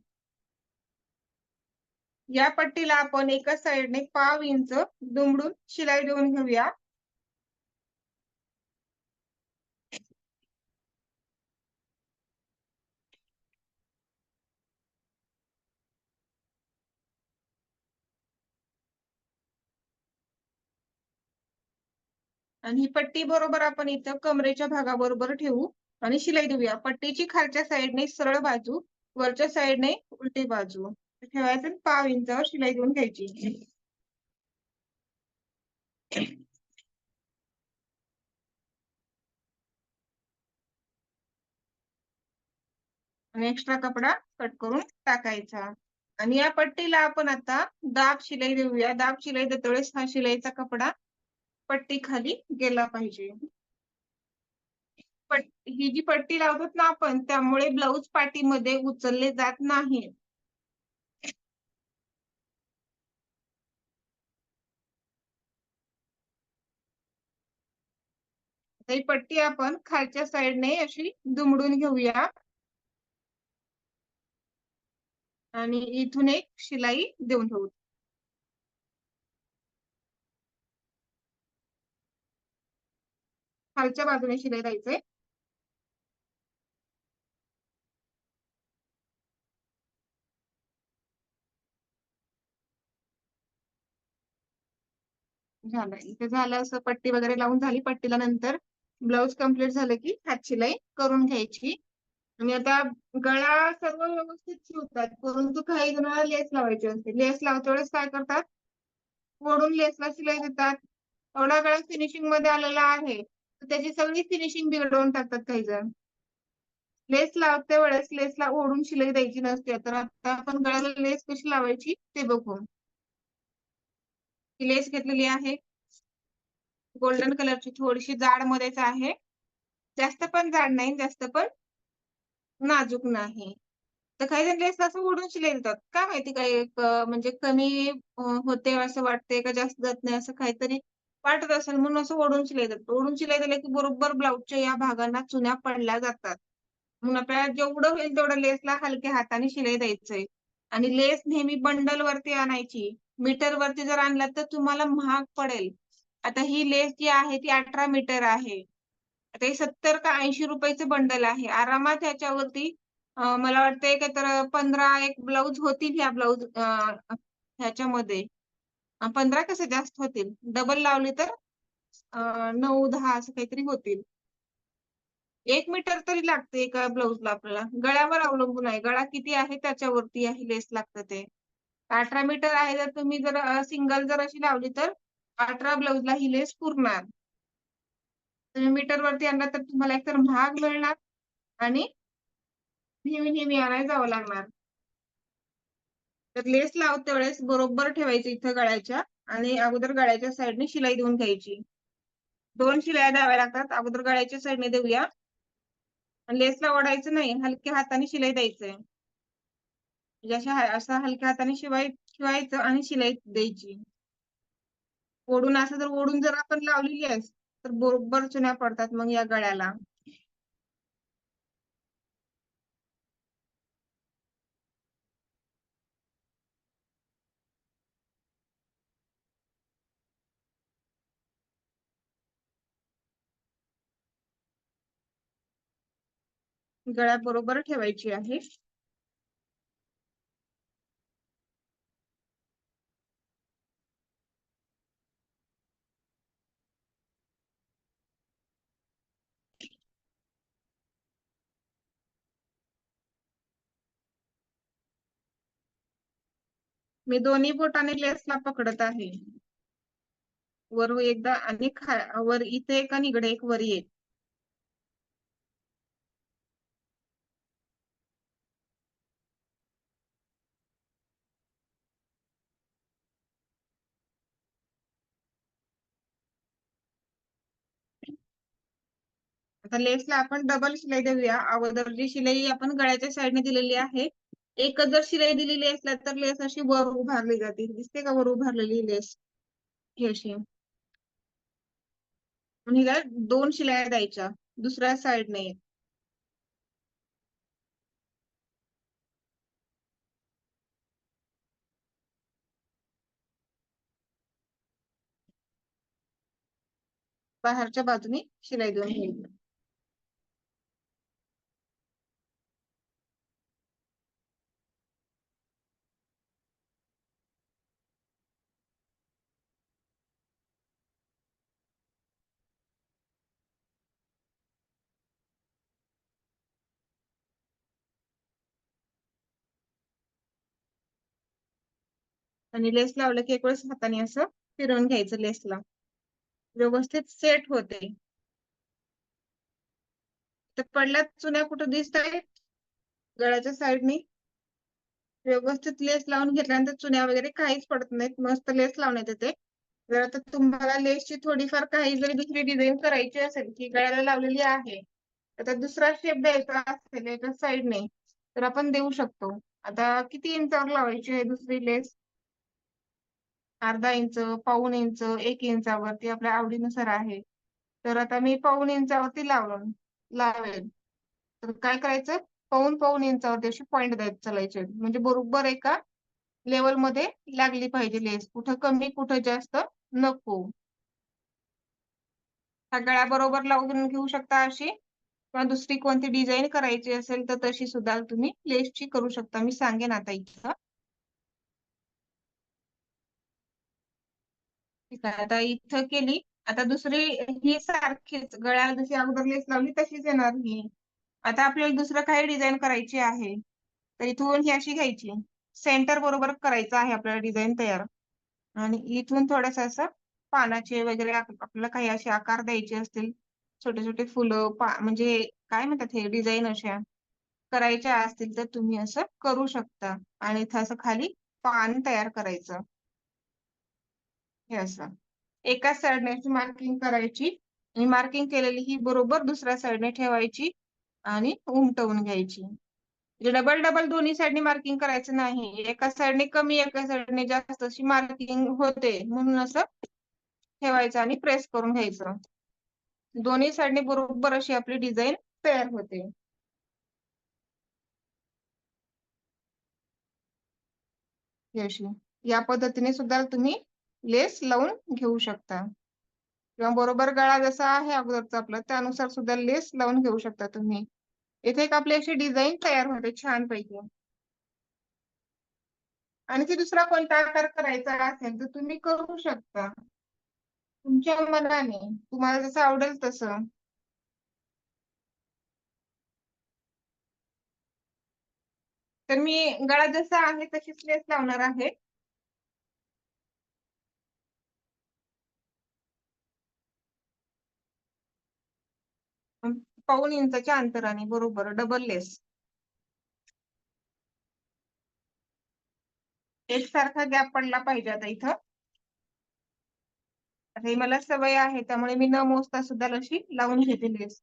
या पट्टीला आपण एका साइडने पाव इंच दुमडून शिलाई देऊन घेऊया. आणि ही पट्टी बरोबर आपण इथं कमरेच्या भागाबरोबर ठेवू आणि शिलाई देऊया. पट्टीची खालच्या साइडने सरळ बाजू, वरच्या साइडने उलटी बाजू ठेवायचं आणि पाव इंचावर शिलाई देऊन घ्यायची. आणि एक्स्ट्रा कपडा कट करून टाकायचा. आणि या पट्टीला आपण आता दाब शिलाई देऊया. दाब शिलाई देते वेळेस हा शिलाईचा कपडा पट्टी खाली गेला पाहिजे. ही जी पट्टी लावतात ना आपण, त्यामुळे ब्लाऊज पाठीमध्ये उचलले जात नाही. ही पट्टी आपण खालच्या साइडने अशी दुमडून घेऊया आणि इथून एक शिलाई देऊन ठेवू. खालच्या बाजूने शिलाई द्यायचंय. झालं इथे झालं असं पट्टी वगैरे लावून झाली. पट्टीला नंतर ब्लाऊज कम्प्लीट झालं की हात शिलाई करून घ्यायची. आणि आता गळा सर्व व्यवस्थित शिवतात, परंतु काही जणांना लेस लावायची असते. लेस लावते वेळेस काय करतात, ओढून लेसला शिलाई देतात. एवढा गळा फिनिशिंग मध्ये आलेला आहे तर त्याची सगळी फिनिशिंग बिघडवून टाकतात काही जण. लेस लावते वेळेस लेसला ओढून शिलाई द्यायची नसते. तर आता आपण गळ्याला लेस कशी लावायची ते बघू. ही लेस घेतलेली आहे गोल्डन कलरची, थोडीशी जाड मध्येच आहे. जास्त पण जाड नाही, जास्त पण नाजूक नाही. तर काही जण लेस असं ओढून शिलाई देतात. काय माहिती काय म्हणजे कमी होते असं वाटते का जास्त जात नाही असं काहीतरी वाटत असेल म्हणून असं ओढून शिलाई देतात. ओढून शिलाई दिले की बरोबर ब्लाऊजच्या या भागांना चुन्या पडल्या जातात. म्हणून आपल्याला जेवढं होईल तेवढं लेसला हलक्या हाताने शिलाई द्यायचंय. आणि लेस नेहमी बंडल वरती आणायची. मीटर वरती जर आणला तर तुम्हाला महाग पडेल. आता ही लेस जी आहे ती 18 मीटर आहे. आता हे 70 का 80 रुपयाचं बंडल आहे. आरामात ह्याच्यावरती मला वाटतंय का तर 15 एक ब्लाऊज होतील ह्या ब्लाऊज ह्याच्यामध्ये. 15 कसे जास्त होतील. डबल लावली तर 9-10 असं काहीतरी होतील. 1 मीटर तरी लागते एका ब्लाऊजला आपल्याला. गळ्यावर अवलंबून आहे. गळा किती आहे त्याच्यावरती आहे लेस लागतं ते. 18 मीटर आहे जर तुम्ही जर सिंगल जर अशी लावली तर 18 ब्लाऊजला ही लेस पुरणार. तुम्ही मीटर वरती आणला तर तुम्हाला एकतर महाग मिळणार आणि नेहमी नेहमी आणायला जावं लागणार. तर लेस लावते वेळेस बरोबर ठेवायची इथं गळ्याच्या आणि अगोदर गळ्याच्या साईडने शिलाई देऊन घ्यायची. 2 शिलाई द्याव्या लागतात. अगोदर गळ्याच्या साईडने देऊया आणि लेसला ओढायचं नाही, हलक्या हाताने शिलाई द्यायचंय. म्हणजे अशा हलक्या हाताने शिवायचं आणि शिलाई द्यायची. ओढून असं जर ओढून जर आपण लावलेली आहेस तर बरोबर चुन्या पडतात मग या गळ्याला. गळ्या बरोबर ठेवायची आहे. मी दोन्ही बोटाने लेसला पकडत आहे. वर एकदा आणि वर इथे एक आणि इकडे एक वर एक. आता लेसला आपण डबल शिलाई देऊया. अगोदर जी शिलाई आपण गळ्याच्या साईडने दिलेली आहे, एकच जर शिलाई दिलेली असल्या तर लेस अशी वर उभारली जाते. दिसते का वर उभारलेली लेस ही अशी. म्हणून हिला 2 शिलाई द्यायच्या. दुसऱ्या साईडने बाहेरच्या बाजूने शिलाई देऊन घ्यायची. आणि लेस लावलं की एक वेळेस हाताने असं फिरवून घ्यायचं लेसला, व्यवस्थित सेट होते. तर पडल्यात चुन्या कुठं दिसत आहेत गळ्याच्या साईडनी? व्यवस्थित लेस लावून घेतल्यानंतर चुन्या वगैरे काहीच पडत नाहीत, मस्त लेस लावण्यात येते. जर आता तुम्हाला लेसची थोडीफार काही जरी दुसरी डिझाईन करायची असेल की गळ्याला लावलेली आहे, आता दुसरा शेप द्यायचा असेल एका साईडने, तर आपण देऊ शकतो. आता किती इंचावर लावायची आहे दुसरी लेस? अर्धा इंच, पाऊण इंच, 1 इंचावरती आपल्या आवडीनुसार आहे. तर आता मी पाऊण इंचावरती लावेल. तर काय करायचं, पाऊण पाऊण इंचावरती अशी पॉईंट द्यायचे चालायचे, म्हणजे बरोबर एका लेवल मध्ये लागली पाहिजे लेस, कुठं कमी कुठं जास्त नको. ह्या गळ्या बरोबर लावून घेऊ शकता अशी, किंवा दुसरी कोणती डिझाईन करायची असेल तर तशी सुद्धा तुम्ही लेसची करू शकता. मी सांगेन आता इथं. ठीक आहे, आता इथं केली. आता दुसरी ही सारखीच गळ्याला जशी अगोदर लेस लावली तशीच येणार ही. आता आपल्याला दुसरं काही डिझाईन करायची आहे, तर इथून ही अशी घ्यायची, सेंटर बरोबर करायचं आहे आपल्याला डिझाईन तयार. आणि इथून थोडस असं पानाचे वगैरे आपल्याला काही असे आकार द्यायचे असतील, छोटे छोटे फुलं म्हणजे काय म्हणतात हे डिझाईन अशा करायच्या असतील तर तुम्ही असं करू शकता. आणि इथं असं खाली पान तयार करायचं, हे असं एका साईडने मार्किंग करायची, आणि मार्किंग केलेली ही बरोबर दुसऱ्या साईडने ठेवायची आणि उमटवून घ्यायची. म्हणजे डबल डबल दोन्ही साईडने मार्किंग करायचं नाही, एका साईडने कमी एका साईडने जास्त अशी मार्किंग होते, म्हणून असं ठेवायचं आणि प्रेस करून घ्यायचं. दोन्ही साईडने बरोबर अशी आपली डिझाईन तयार होते. ही अशी या पद्धतीने सुद्धा तुम्ही लेस लावून घेऊ शकता, किंवा बरोबर गळा जसा आहे अगोदरचा आपला त्यानुसार सुद्धा लेस लावून घेऊ शकता तुम्ही. इथे एक आपली अशी डिझाईन तयार होते छान पैकी. आणखी दुसरा कोणता आकार करायचा असेल तर तुम्ही करू शकता तुमच्या मनाने, तुम्हाला जसं आवडेल तसं. तर मी गळा जसा आहे तशीच लेस लावणार आहे. पाऊण इंचाच्या अंतराने बरोबर डबल लेस, एकसारखा गॅप पडला पाहिजे. आता इथं आता ही मला सवय आहे त्यामुळे मी न मोजता सुद्धा अशी लावून घेते लेस.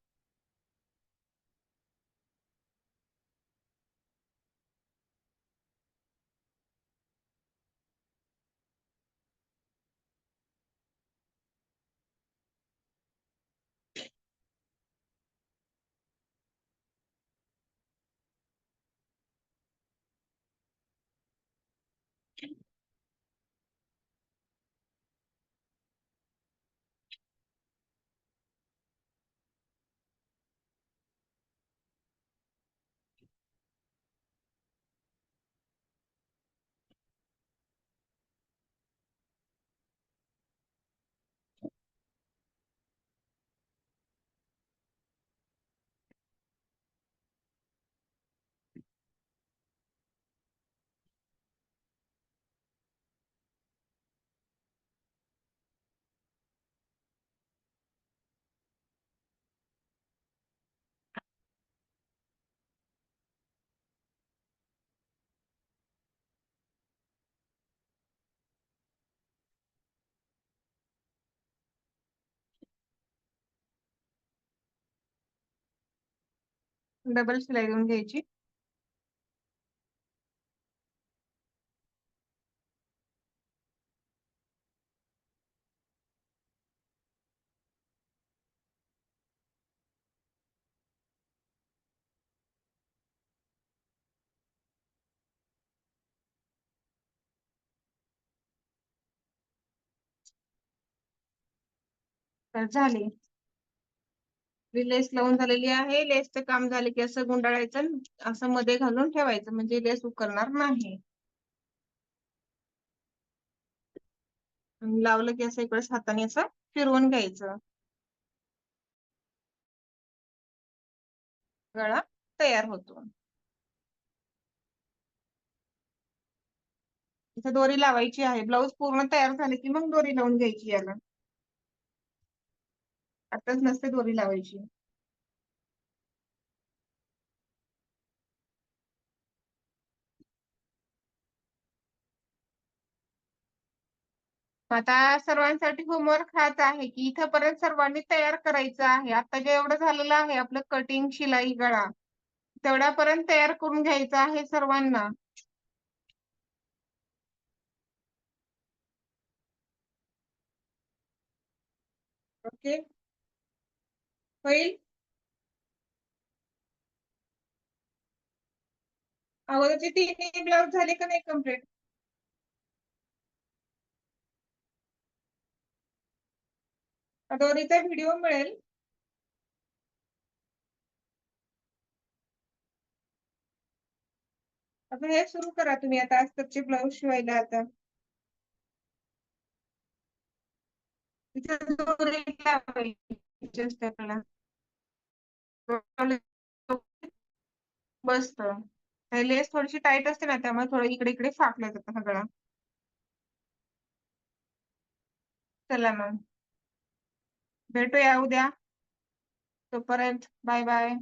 डबल शिलाई देऊन घ्यायची. तर झाली. लेस लावून झालेली आहे. लेसचं काम झाले की असं गुंडाळायचं आणि असं मध्ये घालून ठेवायचं म्हणजे लेस उकलणार नाही. आणि लावलं की असं इकडे हाताने असं फिरवून घ्यायचं. गळा तयार होतो. इथे दोरी लावायची आहे. ब्लाऊज पूर्ण तयार झाले की मग दोरी लावून घ्यायची याला. आताच नसते दोरी लावायची. आता सर्वांसाठी होमवर्क हाच आहे की इथपर्यंत सर्वांनी तयार करायचं आहे. आता जे एवढं झालेलं आहे आपलं कटिंग, शिलाई, गळा तेवढ्यापर्यंत तयार करून घ्यायचं आहे सर्वांना. ओके, होईल. अगोदरचे तिन्ही ब्लाउज झाले का नाही कम्प्लीट? दोरीचा व्हिडिओ मिळेल. आता हे सुरू करा तुम्ही आता अस्तरचे ब्लाऊज शिवायला आता. तिथे दोरी लावायची असते आपल्याला. बसत. लेस थोडीशी टाईट असते ना त्यामुळे थोडं इकडे इकडे फाकलं जातं सगळं. चला मग भेटूया उद्या. तोपर्यंत बाय बाय.